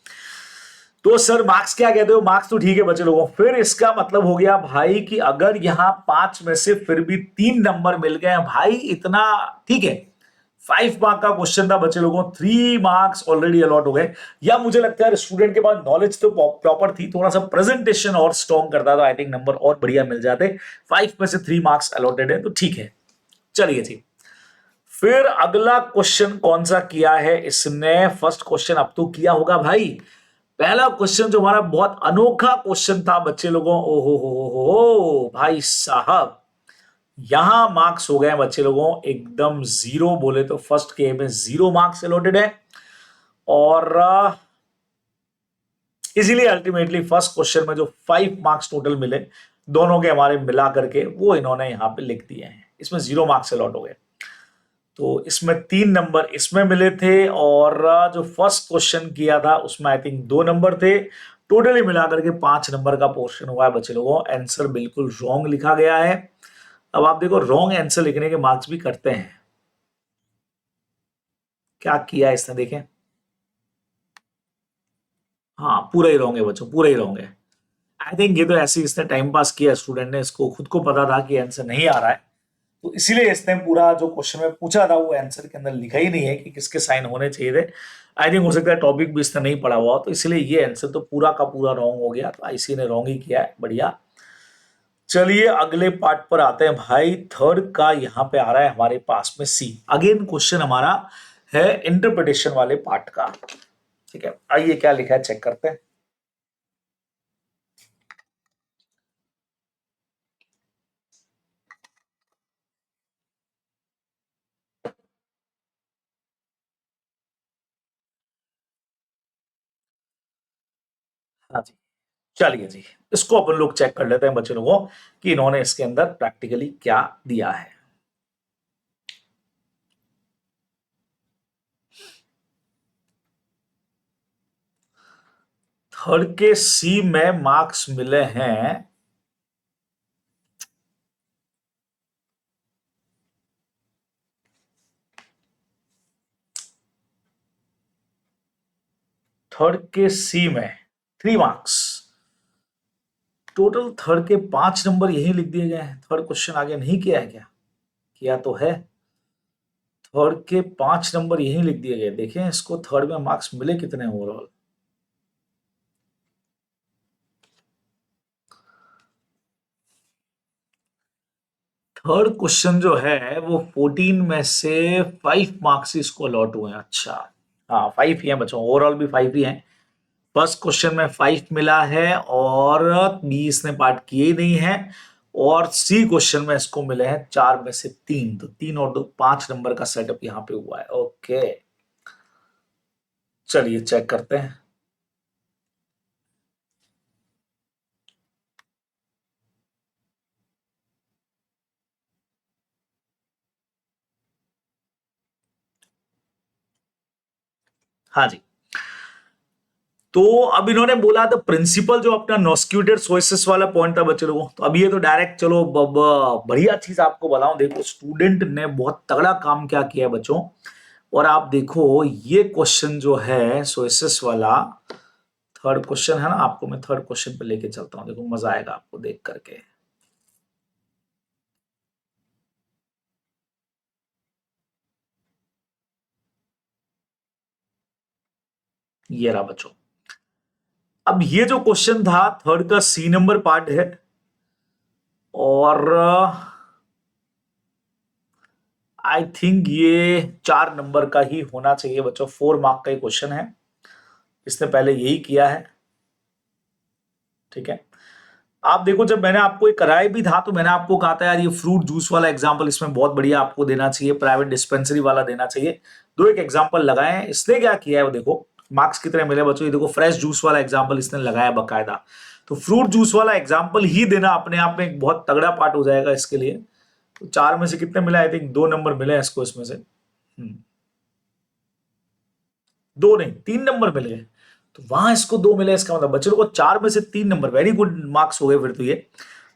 तो सर मार्क्स क्या कहते हो? मार्क्स तो ठीक है बच्चे लोगों। फिर इसका मतलब हो गया भाई कि अगर यहां 5 में से फिर भी 3 नंबर मिल गए भाई, इतना ठीक है। 5 मार्क का क्वेश्चन था बच्चे लोगों, 3 मार्क्स ऑलरेडी अलॉट हो गए। या मुझे लगता है स्टूडेंट के पास नॉलेज तो प्रॉपर थी, थोड़ा सा प्रेजेंटेशन और स्ट्रॉन्ग करता तो आई थिंक नंबर और बढ़िया मिल जाते। 5 में से 3 मार्क्स अलॉटेड है तो ठीक है। चलिए जी, फिर अगला क्वेश्चन कौन सा किया है इसने? फर्स्ट क्वेश्चन अब तो किया होगा भाई। पहला क्वेश्चन जो हमारा बहुत अनोखा क्वेश्चन था बच्चे लोगों, ओहो हो भाई साहब, यहां मार्क्स हो गए बच्चे लोगों एकदम 0। बोले तो फर्स्ट के में 0 मार्क्स अलॉटेड है, और इसीलिए अल्टीमेटली फर्स्ट क्वेश्चन में जो 5 मार्क्स टोटल मिले दोनों के हमारे मिला करके वो इन्होंने यहां पे लिख दिए हैं, इसमें 0 मार्क्स अलॉट हो गए। तो इसमें 3 नंबर इसमें मिले थे और जो फर्स्ट क्वेश्चन किया था उसमें आई थिंक 2 नंबर थे। टोटली मिलाकर के 5 नंबर का पोर्शन हुआ है बच्चे लोगों। आंसर बिल्कुल रॉन्ग लिखा गया है। अब आप देखो रॉन्ग आंसर लिखने के मार्क्स भी करते हैं। क्या किया इसने देखें। हाँ पूरा ही रॉन्ग है बच्चों, पूरा ही रॉन्ग है। आई थिंक ये तो ऐसे इसने टाइम पास किया स्टूडेंट ने, इसको खुद को पता था कि आंसर नहीं आ रहा है, तो इसीलिए इसने पूरा जो क्वेश्चन में पूछा था वो आंसर के अंदर लिखा ही नहीं है कि किसके साइन होने चाहिए थे। आई थिंक हो सकता है टॉपिक भी इसने नहीं पढ़ा हुआ, तो इसलिए ये आंसर तो पूरा का पूरा रॉन्ग हो गया। तो आईसी ने रॉन्ग ही किया है, बढ़िया। चलिए अगले पार्ट पर आते हैं भाई। थर्ड का यहाँ पे आ रहा है हमारे पास में सी। अगेन क्वेश्चन हमारा है इंटरप्रिटेशन वाले पार्ट का। ठीक है, आइए क्या लिखा है चेक करते हैं। हाँ जी, चलिए जी, इसको अपन लोग चेक कर लेते हैं बच्चे लोगों कि इन्होंने इसके अंदर प्रैक्टिकली क्या दिया है। थर्ड के सी में मार्क्स मिले हैं थर्ड के सी में 3 मार्क्स। टोटल थर्ड के 5 नंबर यही लिख दिए गए हैं। थर्ड क्वेश्चन आगे नहीं किया है क्या? किया तो है। थर्ड के 5 नंबर यही लिख दिए गए। देखें इसको, थर्ड में मार्क्स मिले कितने ओवरऑल। थर्ड क्वेश्चन जो है वो 14 में से 5 मार्क्स इसको अलॉट हुए हैं। अच्छा, हाँ 5 ही है बच्चों, ओवरऑल भी 5 ही है। फर्स्ट क्वेश्चन में 5 मिला है और बी इसने पार्ट किए ही नहीं है। और सी क्वेश्चन में इसको मिले हैं 4 में से 3, तो 3 और 2 5 नंबर का सेटअप यहाँ पे हुआ है। ओके, चलिए चेक करते हैं। हाँ जी, तो अब इन्होंने बोला था प्रिंसिपल जो अपना नॉस्क्यूटेड सोर्सेस वाला पॉइंट था बच्चे लोगों, तो अब ये तो डायरेक्ट चलो बढ़िया चीज आपको बताऊं। देखो स्टूडेंट ने बहुत तगड़ा काम क्या किया है बच्चों। और आप देखो ये क्वेश्चन जो है सोर्सेस वाला थर्ड क्वेश्चन है ना, आपको मैं थर्ड क्वेश्चन पे लेके चलता हूं। देखो मजा आएगा आपको देख करके। ये रहा बच्चों। अब ये जो क्वेश्चन था थर्ड का सी नंबर पार्ट है और आई थिंक ये 4 नंबर का ही होना चाहिए बच्चों। 4 मार्क का ही क्वेश्चन है, इसने पहले यही किया है। ठीक है, आप देखो जब मैंने आपको ये कराया भी था तो मैंने आपको कहा था यार ये फ्रूट जूस वाला एग्जांपल इसमें बहुत बढ़िया आपको देना चाहिए, प्राइवेट डिस्पेंसरी वाला देना चाहिए। दो एक एग्जांपल लगाए हैं। इसने क्या किया है वो देखो, मार्क्स कितने मिले बच्चों। ये देखो फ्रेश जूस वाला एग्जाम्पल इसने लगाया बकायदा। तो फ्रूट जूस वाला एग्जाम्पल ही देना अपने आप में एक बहुत तगड़ा पार्ट हो जाएगा इसके लिए। तो 4 में से कितने मिले, आई थिंक 2 नंबर मिले हैं इसको इसमें से। 2 नहीं 3 नंबर मिल गए, तो वहां इसको 2 मिले। इसका मतलब बच्चों को 4 में से 3 नंबर, वेरी गुड मार्क्स हो गए फिर तो। ये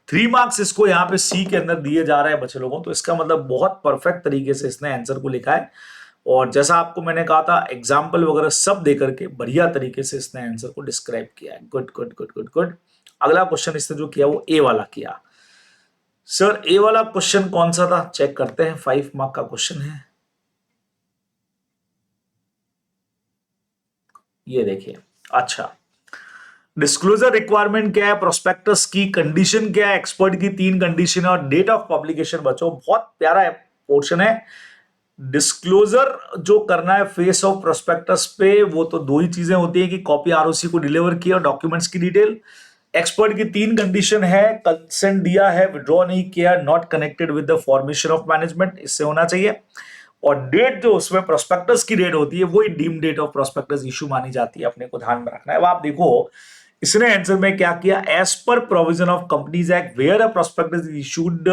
3 मार्क्स इसको यहाँ पे सी के अंदर दिए जा रहे हैं बच्चे लोगों। तो इसका मतलब बहुत परफेक्ट तरीके से इसने आंसर को लिखा है और जैसा आपको मैंने कहा था एग्जाम्पल वगैरह सब दे करके बढ़िया तरीके से इसने आंसर को डिस्क्राइब किया है। Good good good good good. अगला क्वेश्चन इसने जो किया वो ए वाला किया। सर ए वाला क्वेश्चन कौन सा था चेक करते हैं। 5 मार्क का क्वेश्चन है, ये देखिए। अच्छा, डिस्क्लोजर रिक्वायरमेंट क्या है, प्रोस्पेक्टस की कंडीशन क्या है, एक्सपर्ट की 3 कंडीशन और डेट ऑफ पब्लिकेशन। बच्चों बहुत प्यारा पोर्शन है। डिस्क्लोजर जो करना है फेस ऑफ प्रोस्पेक्टस पे वो तो 2 ही चीजें होती है कि कॉपी आरओसी को डिलीवर किया और डॉक्यूमेंट्स की डिटेल। एक्सपर्ट की 3 कंडीशन है, कंसेंट दिया है, विड्रॉ नहीं किया, not connected with the formation of management, इससे होना चाहिए। और डेट जो उसमें प्रोस्पेक्टस की डेट होती है वही deem date of prospectus issue मानी जाती है, अपने को ध्यान में रखना है। अब आप देखो इसने आंसर में क्या किया, as per provision of companies act where a prospectus is issued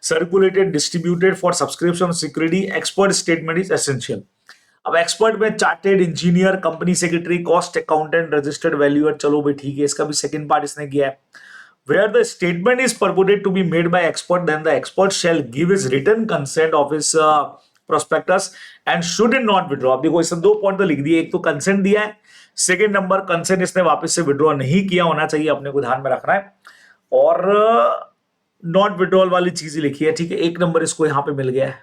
circulated distributed for subscription security expert statement is essential. अब एक्सपर्ट में chartered engineer, company secretary, cost accountant, registered valuer, चलो भाई ठीक है, इसका भी सेकंड पार्ट इसने किया है। Where the statement is purported to be made by expert, then the expert shall give his written consent of his prospectus and should not withdraw। अब देखो इसने दो पॉइंट तो लिख दिए, एक तो कंसेंट दिया है, सेकंड नंबर कंसेंट इसने वापस से विड्रॉ नहीं किया होना चाहिए, अपने को ध्यान में रखना है, और नॉट विड्रॉल वाली चीज लिखी है, ठीक है। एक नंबर इसको यहां पे मिल गया है,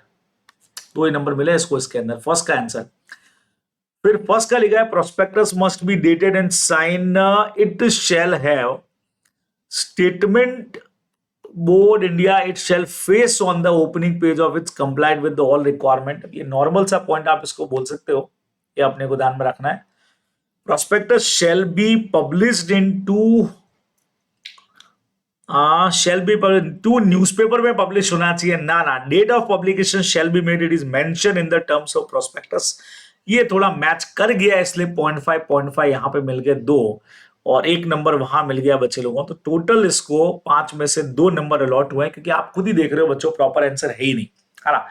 दो ही नंबर मिले इसको इसके अंदर, फर्स्ट का आंसर। फिर फर्स्ट का लिखा है prospectus must be dated and sign, it shall have statement board India it shall face on the opening page of its complied with the all requirement। ये नॉर्मल सा पॉइंट आप इसको बोल सकते हो, ये अपने को ध्यान में रखना है। prospectus shall be published in two newspaper में पब्लिश होना चाहिए ना, date of publication shall be made, it is mentioned in the terms of prospectus। ये थोड़ा मैच कर गया इसलिए 0.5 यहां पे मिल गए दो, और एक नंबर वहां मिल गया बच्चे लोगों। तो टोटल इसको 5 में से 2 नंबर अलॉट हुए, क्योंकि आप खुद ही देख रहे हो बच्चों प्रॉपर आंसर है ही नहीं, है ना।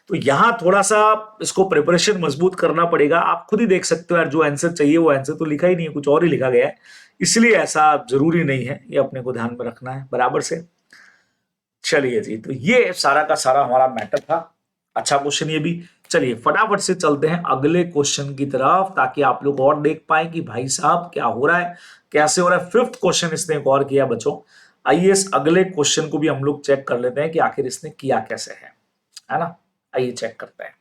तो यहां थोड़ा सा इसको प्रिपरेशन मजबूत करना पड़ेगा, आप खुद ही देख सकते हो यार, जो आंसर चाहिए वो आंसर तो लिखा ही नहीं है, कुछ और ही लिखा गया है, इसलिए ऐसा जरूरी नहीं है, ये अपने को ध्यान में रखना है बराबर से। चलिए जी, तो ये सारा का सारा हमारा मैटर था, अच्छा क्वेश्चन ये भी। चलिए फटाफट से चलते हैं अगले क्वेश्चन की तरफ, ताकि आप लोग और देख पाए कि भाई साहब क्या हो रहा है, कैसे हो रहा है। फिफ्थ क्वेश्चन इसने एक और किया बच्चों। आइए इस अगले क्वेश्चन को भी हम लोग चेक कर लेते हैं कि आखिर इसने किया कैसे है ना। आइए चेक करते हैं।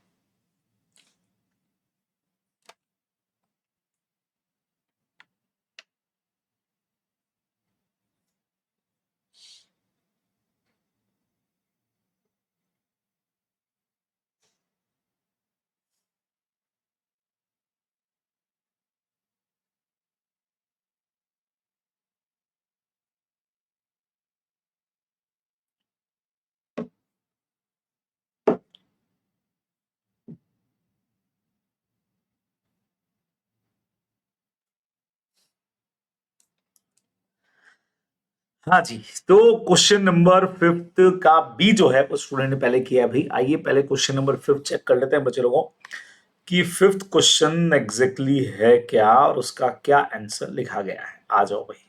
हाँ जी, तो क्वेश्चन नंबर फिफ्थ का बी जो है वो स्टूडेंट ने पहले किया है भाई। आइए पहले क्वेश्चन नंबर फिफ्थ चेक कर लेते हैं बच्चे लोगों कि फिफ्थ क्वेश्चन एग्जैक्टली है क्या और उसका क्या आंसर लिखा गया है। आ जाओ भाई।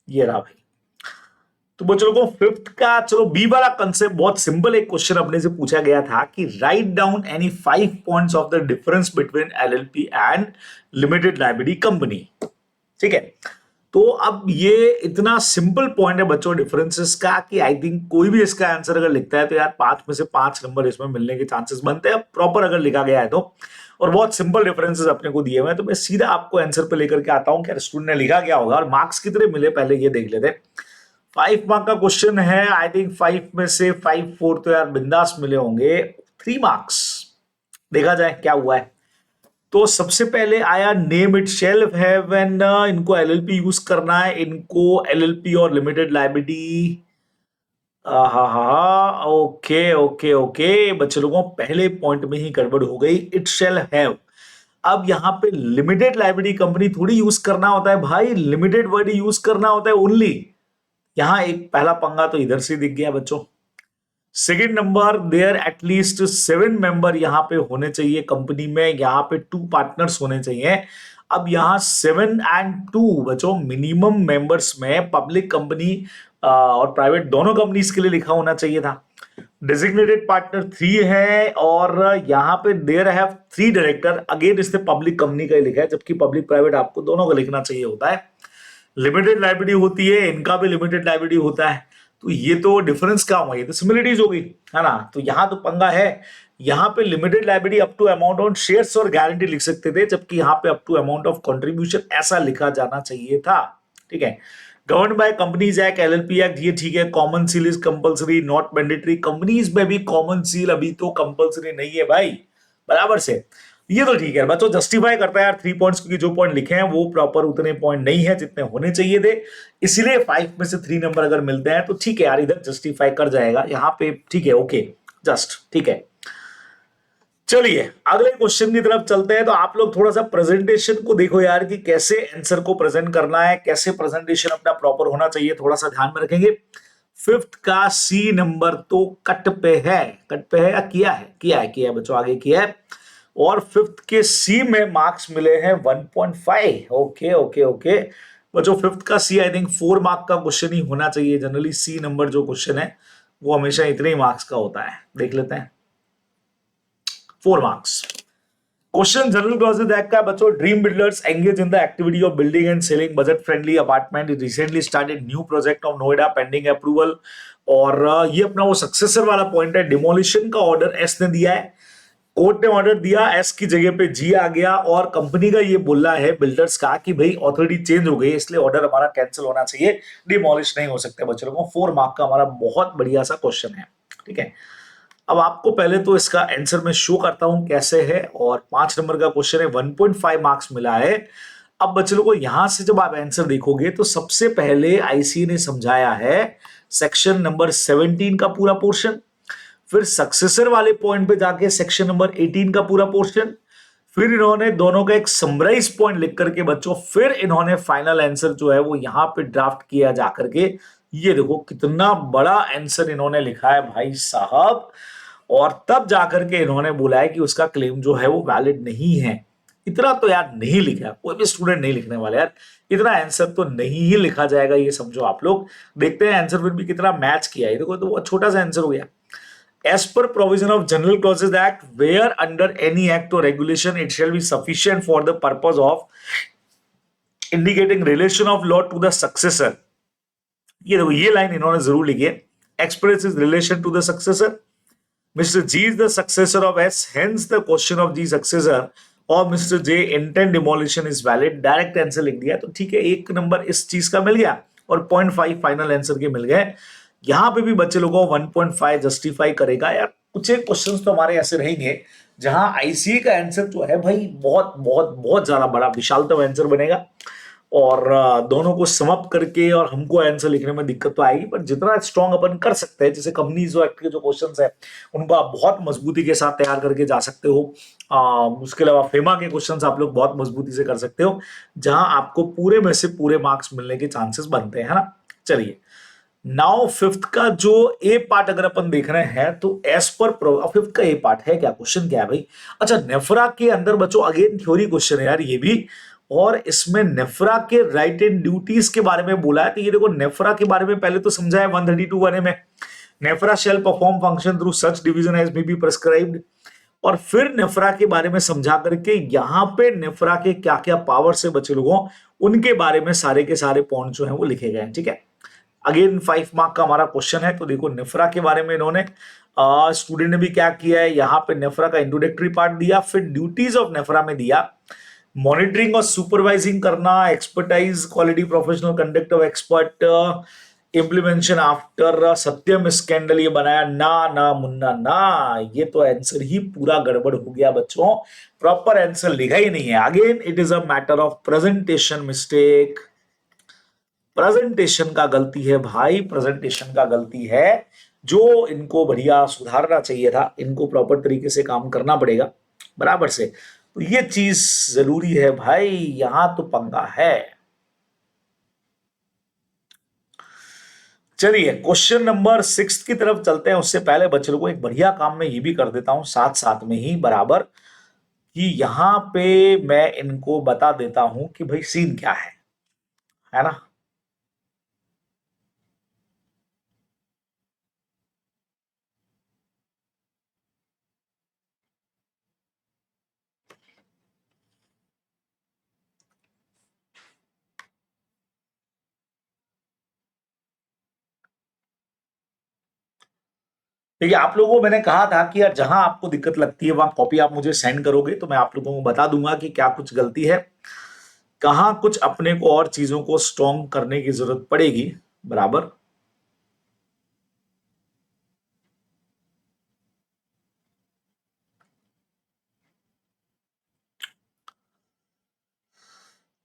ये रहा भाई। तो बच्चों को फिफ्थ का चलो बी वाला कंसेप्ट बहुत सिंपल, एक क्वेश्चन अपने से पूछा गया था कि write down any 5 points of the difference between LLP and limited liability company. ठीक है, तो अब ये इतना सिंपल पॉइंट है बच्चों डिफरेंसेस का कि आई थिंक कोई भी इसका आंसर अगर लिखता है तो यार 5 में से 5 नंबर इसमें मिलने के चांसेस बनते हैं, प्रॉपर अगर लिखा गया है तो। और बहुत सिंपल डिफरेंसेस अपने को दिए हुए हैं, तो मैं सीधा आपको आंसर पे लेकर के आता हूं कि स्टूडेंट ने लिखा क्या होगा और मार्क्स कितने मिले पहले ये देख लेते हैं। 5 मार्क का क्वेश्चन है, आई थिंक 5 में से 5 4 तो यार बिंदास मिले होंगे। 3 मार्क्स देखा जाए क्या हुआ है। तो सबसे पहले आया नेम इट शेल्फ है व्हेन, इनको एलएलपी यूज करना है, इनको एलएलपी और लिमिटेड लायबिलिटी। हाँ ओके ओके ओके बच्चे लोगों, पहले पॉइंट में ही गड़बड़ हो गई, इट शेल हैव। अब यहाँ पे लिमिटेड लायबिलिटी कंपनी थोड़ी यूज करना होता है भाई, लिमिटेड वर्ड यूज करना होता है ओनली। यहां एक पहला पंगा तो इधर से दिख गया बच्चों। Second number, there at least 7 member यहां पे होने चाहिए कंपनी में, यहां पे 2 पार्टनर्स होने चाहिए। अब यहां 7 एंड 2 बच्चों मिनिमम मेंबर्स में पब्लिक कंपनी और प्राइवेट दोनों कंपनीज के लिए लिखा होना चाहिए था। डेजिग्नेटेड पार्टनर 3 है और यहां पे देयर हैव 3 डायरेक्टर, अगेन इसने पब्लिक कंपनी का ही लिखा है, जबकि पब्लिक प्राइवेट आपको दोनों का लिखना चाहिए होता है। लिमिटेड लायबिलिटी होती है, इनका भी लिमिटेड लायबिलिटी होता है, तो ये तो डिफरेंस क्या हुआ, ये तो सिमिलरिटीज हो गई, है ना। तो यहां तो पंगा है, यहां पे limited liability up to amount on shares और गारंटी लिख सकते थे, जबकि यहां पे up to amount of contribution ऐसा लिखा जाना चाहिए था। ठीक है, govern by companies act, LLP act, ये ठीक है। Common seal is compulsory not mandatory, companies में भी कॉमन सील अभी तो कंपलसरी नहीं है भाई, बराबर से। ये तो ठीक है बच्चों, जस्टिफाई करता है यार 3 पॉइंट्स, क्योंकि जो पॉइंट लिखे हैं वो प्रॉपर उतने पॉइंट नहीं है जितने होने चाहिए थे, इसीलिए 5 में से 3 नंबर अगर मिलते हैं तो ठीक है यार, इधर जस्टिफाई कर जाएगा यहाँ पे। ठीक है, ओके, जस्ट ठीक है। चलिए अगले क्वेश्चन की तरफ चलते हैं। तो आप लोग थोड़ा सा प्रेजेंटेशन को देखो यार कि कैसे आंसर को प्रेजेंट करना है, कैसे प्रेजेंटेशन अपना प्रॉपर होना चाहिए, थोड़ा सा ध्यान में रखेंगे। फिफ्थ का सी नंबर तो कट पे है, कट पे है या किया है बच्चों, आगे किया है। और फिफ्थ के सी में मार्क्स मिले हैं 1.5। ओके ओके ओके बच्चों, फिफ्थ का सी आई थिंक 4 मार्क का क्वेश्चन ही होना चाहिए। जनरली सी नंबर जो क्वेश्चन है वो हमेशा इतने ही मार्क्स का होता है। देख लेते हैं, 4 marks. Question general clauses act का बच्चों, dream builders engage in the activity of building and selling budget friendly apartment recently started new project of Noida pending approval. और ये अपना वो सक्सेसर वाला पॉइंट है। डिमोलिशन का ऑर्डर एस ने दिया है, कोर्ट ने ऑर्डर दिया, एस की जगह पे जी आ गया। और कंपनी का ये बोलना है बिल्डर्स का कि भाई ऑथोरिटी चेंज हो गई इसलिए ऑर्डर हमारा कैंसिल होना चाहिए, डिमोलिश नहीं हो सकते। बच्चों को 4 मार्क का हमारा बहुत बढ़िया सा क्वेश्चन है। ठीक है, अब आपको पहले तो इसका आंसर मैं शो करता हूं कैसे है। और 5 नंबर का क्वेश्चन है, 1.5 मार्क्स मिला है। अब बच्चों को यहां से जब आप आंसर देखोगे तो सबसे पहले आईसी ने समझाया है सेक्शन नंबर 17 का पूरा पोर्शन, फिर सक्सेसर वाले पॉइंट पे जाके सेक्शन नंबर 18 का पूरा पोर्शन, फिर इन्होंने दोनों का एक समराइज पॉइंट लिख करके बच्चों फिर इन्होंने फाइनल आंसर जो है वो यहां पे ड्राफ्ट किया जाकर के। ये देखो कितना बड़ा आंसर इन्होंने लिखा है भाई साहब। और तब जाकर के इन्होंने बोला है कि उसका क्लेम जो है वो वैलिड नहीं है। इतना तो यार नहीं लिखा, कोई भी स्टूडेंट नहीं लिखने वाले यार, इतना आंसर तो नहीं ही लिखा जाएगा, ये समझो आप लोग। देखते हैं आंसर फिर भी कितना मैच किया है। देखो तो बहुत छोटा सा आंसर हो गया। As per provision of General Clauses Act, where under any act or regulation it shall be sufficient for the purpose of indicating relation of law to the successor। ये देखो ये लाइन इन्होंने जरूर लिखी है, express is relation to the successor. Mr. G is the successor of S, hence the question of G successor और Mr. J intent demolition is valid। Direct answer लिख दिया तो ठीक है, एक नंबर इस चीज का मिल गया और 0.5 फाइनल आंसर के मिल गए। यहां पे भी बच्चे लोगों को 1.5 जस्टिफाई करेगा यार। कुछ एक क्वेश्चंस तो हमारे ऐसे रहेंगे जहां आईसी का आंसर जो है भाई बहुत बहुत बहुत ज्यादा बड़ा विशालतम आंसर बनेगा। और दोनों को समअप करके और हमको आंसर लिखने में दिक्कत तो आएगी, पर जितना स्ट्रॉन्ग अपन कर सकते हैं, जैसे कंपनीज एक्ट के जो क्वेश्चंस है उनको आप बहुत मजबूती के साथ तैयार करके जा सकते हो। उसके अलावा फेमा के क्वेश्चंस आप लोग बहुत मजबूती से कर सकते हो, जहां आपको पूरे में से पूरे मार्क्स मिलने के चांसेस बनते हैं, है ना। चलिए नाउ फिफ्थ का जो ए पार्ट अगर अपन देख रहे हैं तो एज पर फिफ्थ का ए पार्ट है क्या, क्वेश्चन क्या है भाई। अच्छा, नेफ्रा के अंदर बच्चों अगेन थ्योरी क्वेश्चन है यार ये भी। और इसमें नेफ्रा के राइट एंड ड्यूटीज के बारे में बोला है। तो ये देखो नेफ्रा के बारे में पहले तो समझा है 132 में, NFRA shall perform function through such division as may be prescribed. और फिर नेफ्रा के बारे में समझा करके यहां पे नेफ्रा के क्या क्या पावर से बचे लोगों उनके बारे में सारे के सारे पॉइंट जो है वो लिखे गए हैं। ठीक है, अगेन 5 मार्क का हमारा क्वेश्चन है। तो देखो नेफ्रा के बारे में इन्होंने स्टूडेंट ने भी क्या किया है, यहाँ पे नेफ्रा का इंट्रोडक्टरी पार्ट दिया, फिर ड्यूटीज ऑफ नेफ्रा में दिया मॉनिटरिंग और सुपरवाइजिंग करना, expertise quality professional conduct of expert, implementation after Satyam scandal. ये बनाया ना ना मुन्ना ना, ये तो आंसर ही पूरा गड़बड़ हो गया बच्चों, प्रॉपर आंसर लिखा ही नहीं है। Again it is a matter of presentation mistake, presentation का गलती है भाई, प्रेजेंटेशन का गलती है जो इनको बढ़िया सुधारना चाहिए था। इनको प्रॉपर तरीके से काम करना पड़ेगा बराबर से, तो ये चीज जरूरी है भाई, यहां तो पंगा है। चलिए क्वेश्चन नंबर 6 की तरफ चलते हैं। उससे पहले बच्चों को एक बढ़िया काम मैं ये भी कर देता हूं साथ साथ में ही बराबर, कि यहां पे मैं इनको बता देता हूं कि भाई सीन क्या है ना। देखिए आप लोगों को मैंने कहा था कि यार जहां आपको दिक्कत लगती है वहां कॉपी आप मुझे सेंड करोगे तो मैं आप लोगों को बता दूंगा कि क्या कुछ गलती है, कहां कुछ अपने को और चीजों को स्ट्रॉन्ग करने की जरूरत पड़ेगी बराबर।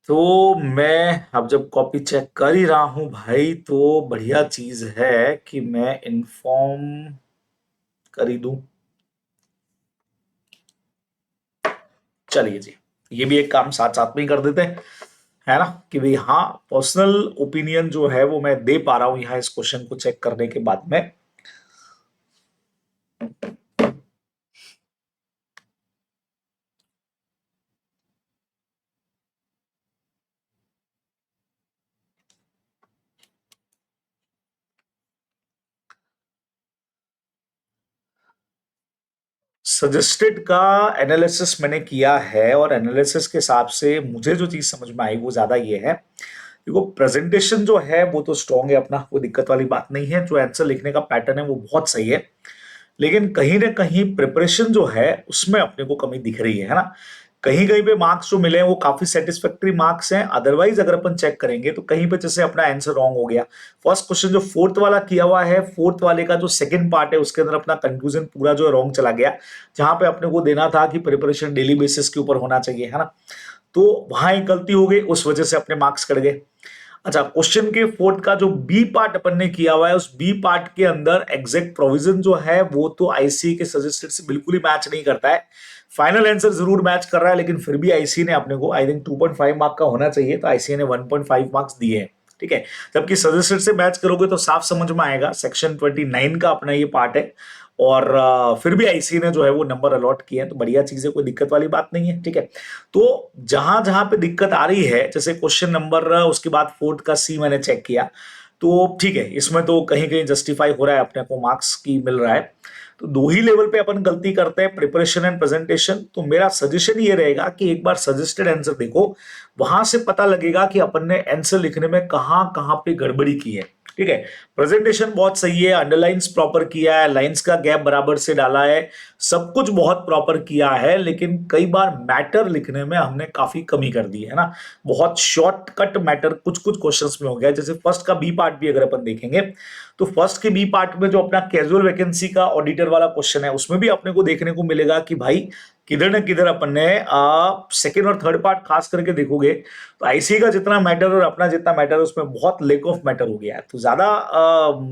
तो मैं अब जब कॉपी चेक कर ही रहा हूं भाई, तो बढ़िया चीज है कि मैं इन्फॉर्म कर ही दूं। चलिए जी, ये भी एक काम साथ साथ में ही कर देते हैं, है ना, कि भाई हाँ, पर्सनल ओपिनियन जो है वो मैं दे पा रहा हूं यहाँ इस क्वेश्चन को चेक करने के बाद में। सजेस्टेड का एनालिसिस मैंने किया है और एनालिसिस के हिसाब से मुझे जो चीज समझ में आई वो ज्यादा ये है, देखो प्रेजेंटेशन जो है वो तो स्ट्रांग है अपना, वो दिक्कत वाली बात नहीं है, जो आंसर लिखने का पैटर्न है वो बहुत सही है, लेकिन कहीं ना कहीं प्रिपरेशन जो है उसमें अपने को कमी दिख रही है ना। कहीं कहीं पे मार्क्स जो मिले हैं वो काफी सेटिस्फैक्टरी मार्क्स हैं, अदरवाइज अगर अपन चेक करेंगे तो कहीं पे जैसे अपना आंसर रॉन्ग हो गया। फर्स्ट क्वेश्चन जो फोर्थ वाला किया हुआ है, फोर्थ वाले का जो सेकंड पार्ट है उसके अंदर अपना कंक्लूजन पूरा जो है रॉन्ग चला गया, जहां पे अपने को देना था कि प्रिपरेशन डेली बेसिस के ऊपर होना चाहिए, है ना, तो वहां एक गलती हो गई, उस वजह से अपने मार्क्स कट गए। अच्छा, क्वेश्चन के फोर्थ का जो बी पार्ट अपन ने किया हुआ है, उस बी पार्ट के अंदर एग्जैक्ट प्रोविजन जो है वो तो आईसीए के सजेस्टेड से बिल्कुल ही मैच नहीं करता है। फाइनल आंसर जरूर मैच कर रहा है, लेकिन फिर भी आईसीए ने अपने को आई थिंक 2.5 मार्क का होना चाहिए, तो आईसीए ने 1.5 मार्क्स दिए हैं, ठीक है। जबकि सजेस्टेड से मैच करोगे तो साफ समझ में आएगा, सेक्शन 29 का अपना ये पार्ट है, और फिर भी आईसीए ने जो है वो नंबर अलॉट किए हैं, तो बढ़िया चीज है, कोई दिक्कत वाली बात नहीं है, ठीक है। तो जहां जहां पे दिक्कत आ रही है, जैसे क्वेश्चन नंबर उसके बाद फोर्थ का सी मैंने चेक किया, तो ठीक है, इसमें तो कहीं कहीं जस्टिफाई हो रहा है, अपने को मार्क्स की मिल रहा है। तो दो ही लेवल पे अपन गलती करते हैं, प्रिपरेशन एंड प्रेजेंटेशन। तो मेरा सजेशन ये रहेगा कि एक बार सजेस्टेड आंसर देखो, वहां से पता लगेगा कि अपन ने आंसर लिखने में कहां कहां पे गड़बड़ी की है, ठीक है। प्रेजेंटेशन बहुत सही है, अंडरलाइंस प्रॉपर किया है, लाइंस का गैप बराबर से डाला है, सब कुछ बहुत प्रॉपर किया है, लेकिन कई बार मैटर लिखने में हमने काफी कमी कर दी है ना, बहुत शॉर्टकट मैटर कुछ कुछ क्वेश्चंस में हो गया। जैसे फर्स्ट का बी पार्ट भी अगर अपन देखेंगे, तो फर्स्ट के बी पार्ट में जो अपना कैजुअल वैकेंसी का ऑडिटर वाला क्वेश्चन है, उसमें भी अपने को देखने को मिलेगा कि भाई किधर न किधर अपन ने सेकेंड और थर्ड पार्ट खास करके देखोगे तो आईसी का जितना मैटर और अपना जितना मैटर है उसमें बहुत लेक ऑफ मैटर हो गया है, तो ज्यादा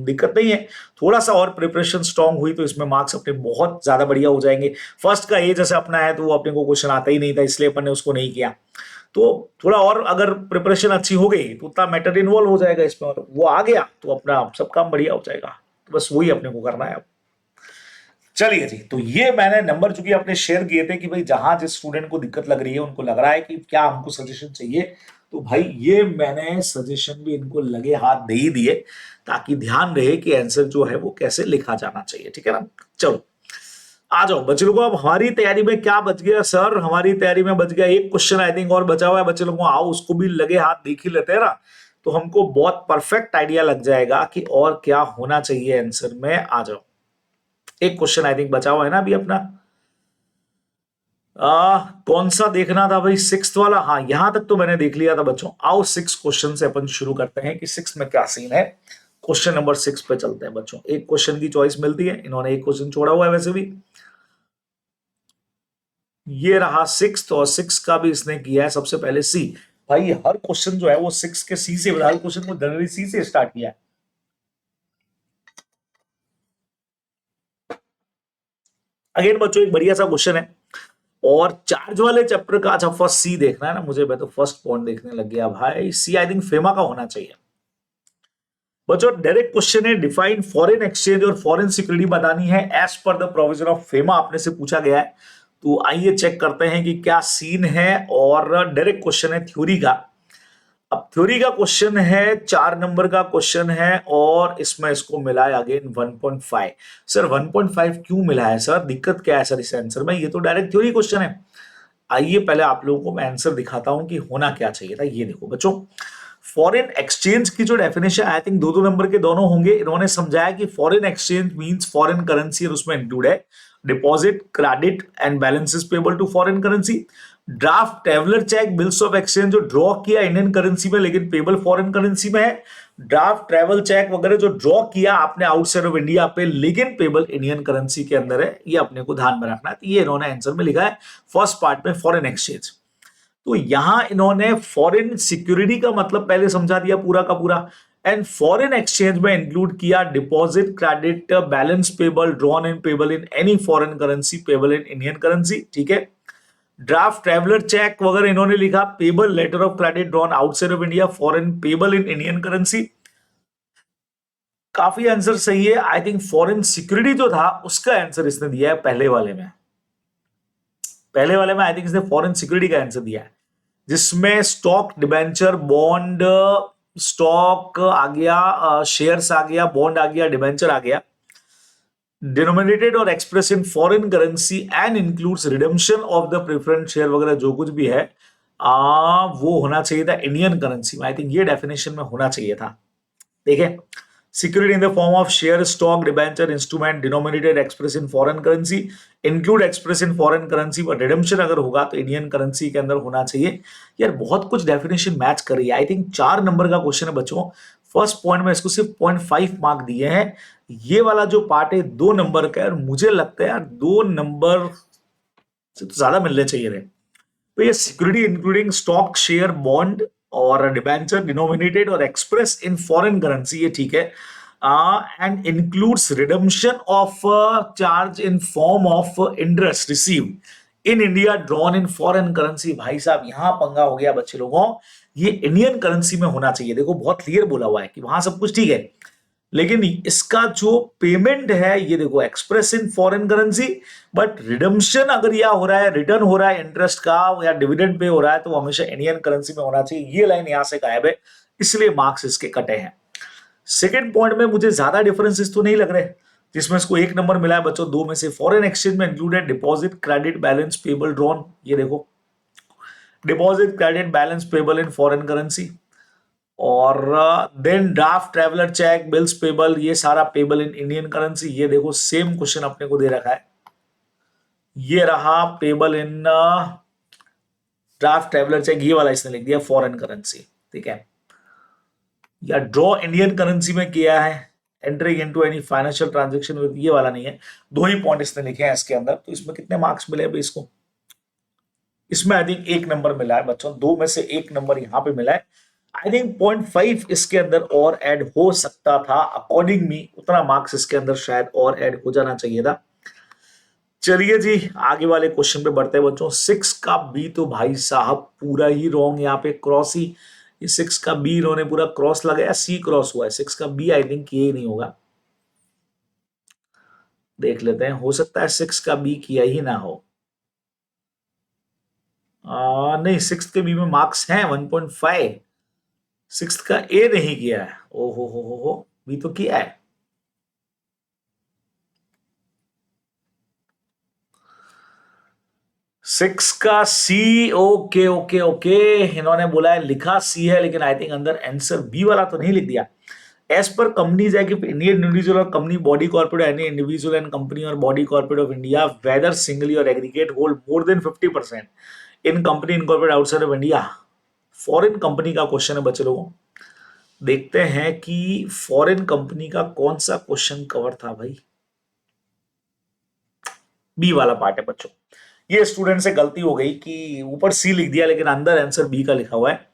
दिक्कत नहीं है। थोड़ा सा और प्रिपरेशन स्ट्रांग हुई तो इसमें मार्क्स अपने बहुत ज्यादा बढ़िया हो जाएंगे। फर्स्ट का ए जैसे अपना है तो वो अपने को क्वेश्चन आता ही नहीं था, इसलिए अपन ने उसको नहीं किया। तो थोड़ा और अगर प्रिपरेशन अच्छी हो गई तो उतना मैटर इन्वॉल्व हो जाएगा इसमें, और वो आ गया तो अपना सब काम बढ़िया हो जाएगा। तो बस वही अपने को करना है अब। चलिए जी, तो ये मैंने नंबर चूंकि आपने शेयर किए थे कि भाई जहां जिस स्टूडेंट को दिक्कत लग रही है, उनको लग रहा है कि क्या हमको सजेशन चाहिए, तो भाई ये मैंने सजेशन भी इनको लगे हाथ दे ही दिए, ताकि ध्यान रहे कि आंसर जो है वो कैसे लिखा जाना चाहिए, ठीक है ना। चलो आ जाओ बच्चे लोगों, अब हमारी तैयारी में क्या बच गया सर, हमारी तैयारी में बच गया एक क्वेश्चन आई थिंक और बचा हुआ है बच्चे लोगों, आओ उसको भी लगे हाथ देख ही लेते हैं ना, तो हमको बहुत परफेक्ट आइडिया लग जाएगा कि और क्या होना चाहिए आंसर में। आ जाओ, एक क्वेश्चन आई थिंक बचा हुआ है ना अभी अपना, कौन सा देखना था भाई, सिक्स वाला, हाँ यहां तक तो मैंने देख लिया था बच्चों। आओ सिक्स क्वेश्चन से अपन शुरू करते हैं कि सिक्स में क्या सीन है। क्वेश्चन नंबर सिक्स पे चलते हैं बच्चों, एक क्वेश्चन की चॉइस मिलती है, इन्होंने एक क्वेश्चन छोड़ा हुआ है वैसे भी। ये रहा सिक्स, और सिक्स का भी इसने किया है सबसे पहले सी। भाई हर क्वेश्चन जो है वो सिक्स के सी से, हर क्वेश्चन को जनरली सी से स्टार्ट किया है। अगेन बच्चों एक बढ़िया सा क्वेश्चन है, और चार्ज वाले चैप्टर का, अच्छा फर्स्ट सी देखना है ना मुझे, मैं तो फर्स्ट पॉइंट देखने लग गया भाई, सी आई थिंक फेमा का होना चाहिए बच्चों। डायरेक्ट क्वेश्चन है, डिफाइन फॉरेन एक्सचेंज और फॉरेन सिक्योरिटी बतानी है एज पर द प्रोविजन ऑफ फेमा, आपने से पूछा गया है। तो आइए चेक करते हैं कि क्या सीन है, और डायरेक्ट क्वेश्चन है थ्योरी का। अब थ्योरी का क्वेश्चन है, 4 नंबर का क्वेश्चन है, और इसमें इसको मिला है अगेन 1.5। सर 1.5 क्यों मिला है सर, दिक्कत क्या है सर इस आंसर में, ये तो डायरेक्ट थ्योरी क्वेश्चन है। आइए पहले आप लोगों को मैं आंसर दिखाता हूं कि होना क्या चाहिए था। ये देखो बच्चों, फॉरेन एक्सचेंज की जो डेफिनेशन आई थिंक दो दो नंबर के दोनों होंगे, इन्होंने समझाया कि foreign exchange means foreign currency, और उसमें इंक्लूड है deposit, credit and balances payable to foreign currency. Draft, traveller cheque, bills of exchange जो ड्रॉ किया इंडियन करेंसी में लेकिन पेबल फॉरेन करेंसी में है। ड्राफ्ट, ट्रैवल चेक वगैरह जो ड्रॉ किया आपने आउटसाइड ऑफ इंडिया पे लेकिन पेबल इंडियन करेंसी के अंदर है, ये अपने को ध्यान में रखना है। तो ये इन्होंने आंसर में लिखा है फर्स्ट पार्ट में फॉरेन एक्सचेंज। तो यहां इन्होंने फॉरेन सिक्योरिटी का मतलब पहले समझा दिया पूरा का पूरा, एंड फॉरेन एक्सचेंज में इंक्लूड किया deposit, credit, balance payable, drawn in payable in any foreign currency, payable in Indian currency, ठीक है। ड्राफ्ट ट्रैवलर चेक वगैरह इन्होंने लिखा, payable letter of credit drawn outside of India, foreign payable in Indian currency. काफी answer सही है। I think foreign security जो था उसका आंसर इसने दिया है पहले वाले में। पहले वाले में आई थिंक इसने फॉरेन सिक्योरिटी का आंसर दिया है, जिसमें स्टॉक, डिबेंचर, बॉन्ड, स्टॉक आ गया, शेयर्स आ गया, बॉन्ड आ गया, डिबेंचर आ गया, डिनोमिनेटेड और express in foreign currency and includes redemption of the preference share वगैरह जो कुछ भी है वो होना चाहिए था इंडियन करेंसी में। आई थिंक ये डेफिनेशन में होना चाहिए था। देखिए, security in the form of share, stock, debenture, instrument denominated express in foreign currency, include express in foreign currency, पर रिडेम्पशन अगर होगा तो इंडियन करेंसी के अंदर होना चाहिए। यार बहुत कुछ डेफिनेशन मैच कर रही है। आई थिंक 4 नंबर का क्वेश्चन है बच्चों। फर्स्ट पॉइंट में इसको सिर्फ 0.5 मार्क दिए हैं। ये वाला जो पार्ट है 2 नंबर का है, और मुझे लगता है यार 2 नंबर से तो ज्यादा मिलने चाहिए थे। तो ये security including stock, share, bond और डिबेंचर डिनोमिनेटेड और एक्सप्रेस इन फॉरेन करेंसी, ये ठीक है। And includes redemption of charge in form of interest received in India drawn in foreign currency. भाई साहब यहां पंगा हो गया बच्चे लोगों, ये इंडियन करेंसी में होना चाहिए। देखो बहुत क्लियर बोला हुआ है कि वहां सब कुछ ठीक है, लेकिन इसका जो पेमेंट है ये देखो express in foreign currency, but redemption अगर यह हो रहा है, रिटर्न हो रहा है इंटरेस्ट का या डिविडेंड पे हो रहा है, तो वो हमेशा इंडियन करेंसी में होना चाहिए। ये लाइन यहां से गायब है, इसलिए मार्क्स इसके कटे हैं। सेकेंड पॉइंट में मुझे ज्यादा डिफरेंसेस तो नहीं लग रहे, जिसमें इसको 1 नंबर मिला है बच्चों 2 में से। फॉरेन एक्सचेंज में included deposit, credit, balance, payable, drawn. ये देखो deposit, credit, balance, payable in foreign currency, और then draft, traveller cheque, bills payable, ये सारा पेबल इन इंडियन करेंसी। ये देखो सेम क्वेश्चन अपने को दे रखा है, ये रहा payable in draft, traveller check, ये वाला इसने लिख दिया फॉरेन करेंसी। ठीक है, या ड्रॉ इंडियन करेंसी में किया है, entering into any financial transaction with, ये वाला नहीं है। 2 ही पॉइंट इसने लिखे हैं इसके अंदर। तो इसमें कितने मार्क्स मिले भाई इसको? इसमें आई थिंक 1 नंबर मिला है बच्चों, 2 में से 1 नंबर यहां पे मिला है। आई थिंक 0.5 इसके अंदर और ऐड हो सकता था, अकॉर्डिंग मी उतना मार्क्स इसके अंदर शायद और ऐड हो जाना चाहिए था। चलिए जी आगे वाले क्वेश्चन पे बढ़ते हैं बच्चों। 6 का बी तो भाई साहब पूरा ही रॉन्ग, यहाँ पे क्रॉस ही, ये 6 का बी इन्होंने पूरा क्रॉस लगाया, सी क्रॉस हुआ है। 6 का बी आई थिंक ये नहीं होगा, देख लेते हैं, हो सकता है 6 का बी किया ही ना हो। नहीं, 6 के बी में मार्क्स हैं 1.5, 6 का ए नहीं किया है। ओहो हो, बी तो किया है। सिक्स का सी, ओके ओके ओके, इन्होंने बोला है लिखा सी है, लेकिन आई थिंक अंदर आंसर बी वाला तो नहीं लिख दिया। As per companies act, if Indian individual और company body corporate any individual and company और body corporate of India whether singly और aggregate hold more than 50% in company incorporate outside of India. Foreign company का question है बच्चे लोगों, देखते हैं कि फॉरेन कंपनी का कौन सा क्वेश्चन कवर था भाई। बी वाला पार्ट है बच्चों। ये स्टूडेंट से गलती हो गई कि ऊपर सी लिख दिया लेकिन अंदर आंसर बी का लिखा हुआ है।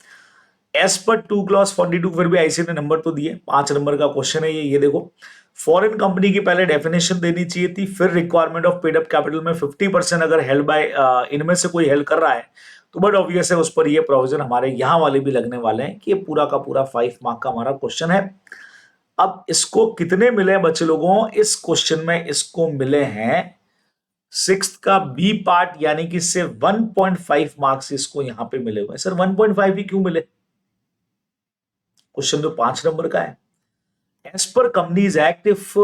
एस पर 2 क्लॉज 42, फिर भी आईसीए ने नंबर तो दिए, 5 नंबर का क्वेश्चन है ये देखो। फॉरेन कंपनी की पहले डेफिनेशन देनी चाहिए थी, फिर requirement of paid up capital में 50% अगर हेल्ड बाय इनमें से कोई हेल्ड कर रहा है तो बट ऑब्वियस है उस पर ये प्रोविजन हमारे यहाँ वाले भी लगने वाले हैं कि ये पूरा का पूरा 5 मार्क का हमारा क्वेश्चन है। अब इसको कितने मिले बच्चे लोगों? इस क्वेश्चन में इसको मिले हैं 6 का बी पार्ट, यानी कि सिर्फ 1.5 मार्क्स इसको यहां पे मिले हुए। सर 1.5 ही क्यों मिले? क्वेश्चन तो 5 नंबर का है। As per companies act, if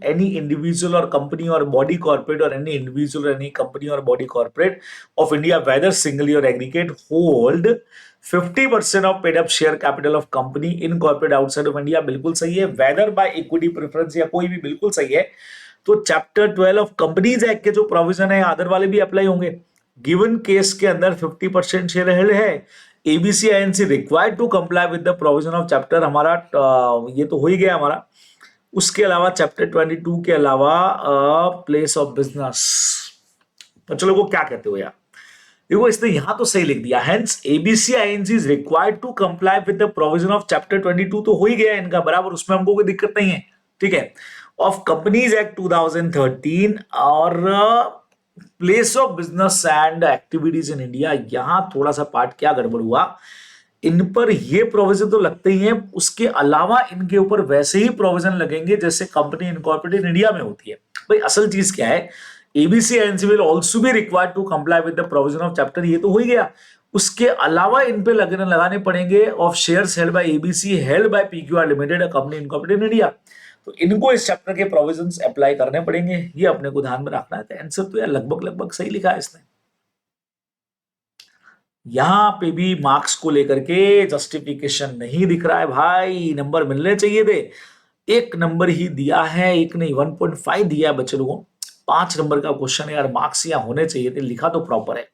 any individual or company or body corporate or any individual or any company or body corporate of India whether singly or aggregate hold 50% of paid up share capital of company incorporate outside of India, बिल्कुल सही है। whether by equity preference या कोई भी बिल्कुल सही है। तो चैप्टर 12 ऑफ कंपनीज एक्ट के जो प्रोविजन है अदर वाले भी अप्लाई होंगे। गिवन केस के अंदर 50% शेयर हेल्ड है, ABC INC required to comply with the provision of chapter, हमारा ये तो हो ही गया हमारा। उसके अलावा चैप्टर 22 के अलावा प्लेस ऑफ बिजनेस, बच्चों को क्या कहते हो यार? देखो इसने यहां तो सही लिख दिया, hence ABC INC is required to comply with the provision of chapter 22, तो हो ही गया इनका बराबर, उसमें हमको कोई दिक्कत नहीं है। ठीक है, ऑफ कंपनीज एक्ट 2013 और place of business and activities in India, यहां थोड़ा सा पार्ट क्या गड़बड़ हुआ, इन पर ये प्रोविजन तो लगते ही हैं, उसके अलावा इनके ऊपर वैसे ही प्रोविजन लगेंगे जैसे कंपनी इनकॉर्पोरेटेड इंडिया में होती है। भाई असल चीज क्या है, ABC INC will also be required to comply with the provision of chapter, ये तो हो ही गया। उसके अलावा इन पे लगाने पड़ेंगे of shares held by ABC held by PQR limited, a company incorporated in India. तो इनको इस चैप्टर के प्रोविजंस अप्लाई करने पड़ेंगे, ये अपने को ध्यान में रखना है। तो आंसर तो यार लगभग लगभग सही लिखा है इसने। यहां पे भी मार्क्स को लेकर के जस्टिफिकेशन नहीं दिख रहा है भाई, नंबर मिलने चाहिए थे। एक नंबर ही दिया है, एक नहीं 1.5 दिया है बच्चे लोगों। 5 नंबर का क्वेश्चन है यार, मार्क्स यहाँ होने चाहिए थे, लिखा तो प्रॉपर है।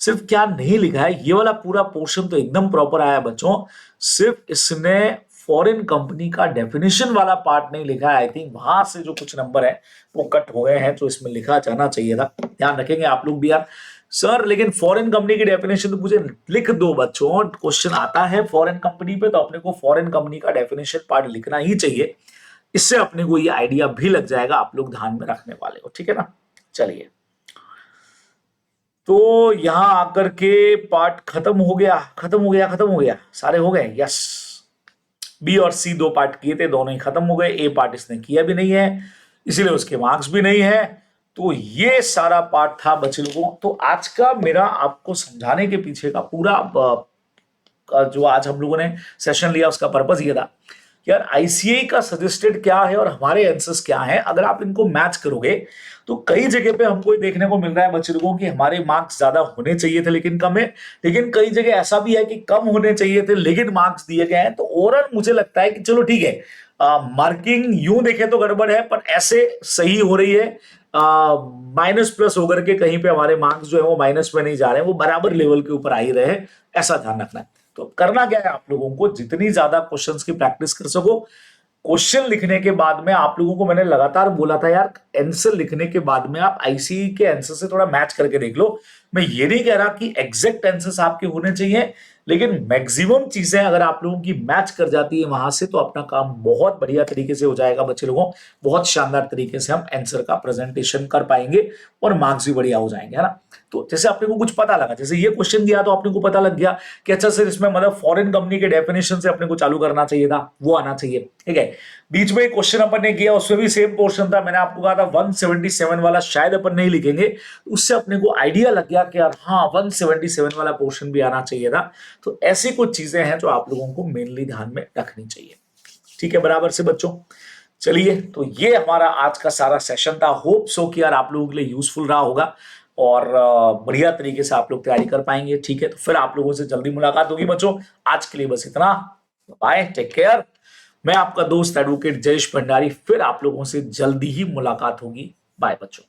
सिर्फ क्या नहीं लिखा है, ये वाला पूरा पोर्शन तो एकदम प्रॉपर आया है बच्चों, सिर्फ इसने फॉरेन कंपनी का डेफिनेशन वाला पार्ट नहीं लिखा है। आई थिंक वहां से जो कुछ नंबर है वो कट हो गए हैं, जो इसमें लिखा जाना चाहिए था। ध्यान रखेंगे आप लोग भी यार। सर लेकिन फॉरेन कंपनी की डेफिनेशन तो मुझे लिख दो बच्चों, क्वेश्चन आता है फॉरेन कंपनी पे तो अपने को फॉरेन कंपनी का डेफिनेशन पार्ट लिखना ही चाहिए, इससे अपने को ये आइडिया भी लग जाएगा, आप लोग ध्यान में रखने वाले हो, ठीक है ना। चलिए, तो यहां आकर के पार्ट खत्म हो गया, खत्म हो गया, सारे हो गए, यस। बी और सी 2 पार्ट किए थे, दोनों ही खत्म हो गए। ए पार्ट इसने किया भी नहीं है, इसीलिए उसके मार्क्स भी नहीं है। तो ये सारा पार्ट था बच्चे लोगों। तो आज का मेरा आपको समझाने के पीछे का पूरा जो आज हम लोगों ने सेशन लिया उसका पर्पस ये था यार, आईसीएआई का सजेस्टेड क्या है और हमारे आंसर्स क्या हैं, अगर आप इनको मैच करोगे तो कई जगह पे हमको देखने को मिल रहा है बच्चे लोगों कि हमारे मार्क्स ज्यादा होने चाहिए थे लेकिन कम है, लेकिन कई जगह ऐसा भी है कि कम होने चाहिए थे लेकिन मार्क्स दिए गए हैं। तो ओवरऑल मुझे लगता है कि चलो ठीक है, मार्किंग यूं देखे तो गड़बड़ है पर ऐसे सही हो रही है। माइनस प्लस होकर के कहीं पे हमारे मार्क्स जो है वो माइनस में नहीं जा रहे हैं, वो बराबर लेवल के ऊपर आ ही रहे हैं, ऐसा ध्यान रखना है। तो करना क्या है, आप लोगों को जितनी ज्यादा क्वेश्चंस की प्रैक्टिस कर सको, क्वेश्चन लिखने के बाद में आप लोगों को मैंने लगातार बोला था यार, आंसर लिखने के बाद में आप आईसीई के आंसर से थोड़ा मैच करके देख लो। मैं ये नहीं कह रहा कि एग्जैक्ट आंसर्स आपके होने चाहिए, लेकिन मैक्सिमम चीजें अगर आप लोगों की मैच कर जाती है वहां से तो अपना काम बहुत बढ़िया तरीके से हो जाएगा बच्चे लोगों, बहुत शानदार तरीके से हम आंसर का प्रेजेंटेशन कर पाएंगे और मार्क्स भी बढ़िया हो जाएंगे, है ना। तो जैसे आपने को कुछ पता लगा, जैसे ये क्वेश्चन दिया तो आपने को पता लग गया कि अच्छा सर इसमें मतलब फॉरेन कंपनी के डेफिनेशन से अपने को चालू करना चाहिए था, वो आना चाहिए, ठीक है। बीच में एक क्वेश्चन अपन ने किया उसमें भी सेम पोर्शन था, मैंने आपको कहा था 177 वाला शायद अपन नहीं लिखेंगे, उससे अपने को आइडिया लग गया कि यार हाँ 177 वाला पोर्शन भी आना चाहिए था। तो ऐसी कुछ चीजें हैं जो आप लोगों को मेनली ध्यान में रखनी चाहिए, ठीक है बराबर से बच्चों। चलिए, तो ये हमारा आज का सारा सेशन था। होप सो कि यार आप लोगों के लिए यूजफुल रहा होगा और बढ़िया तरीके से आप लोग तैयारी कर पाएंगे, ठीक है। तो फिर आप लोगों से जल्दी मुलाकात होगी बच्चों, आज के लिए बस इतना, बाय, टेक केयर। मैं आपका दोस्त एडवोकेट जयेश भंडारी, फिर आप लोगों से जल्दी ही मुलाकात होगी, बाय बच्चों।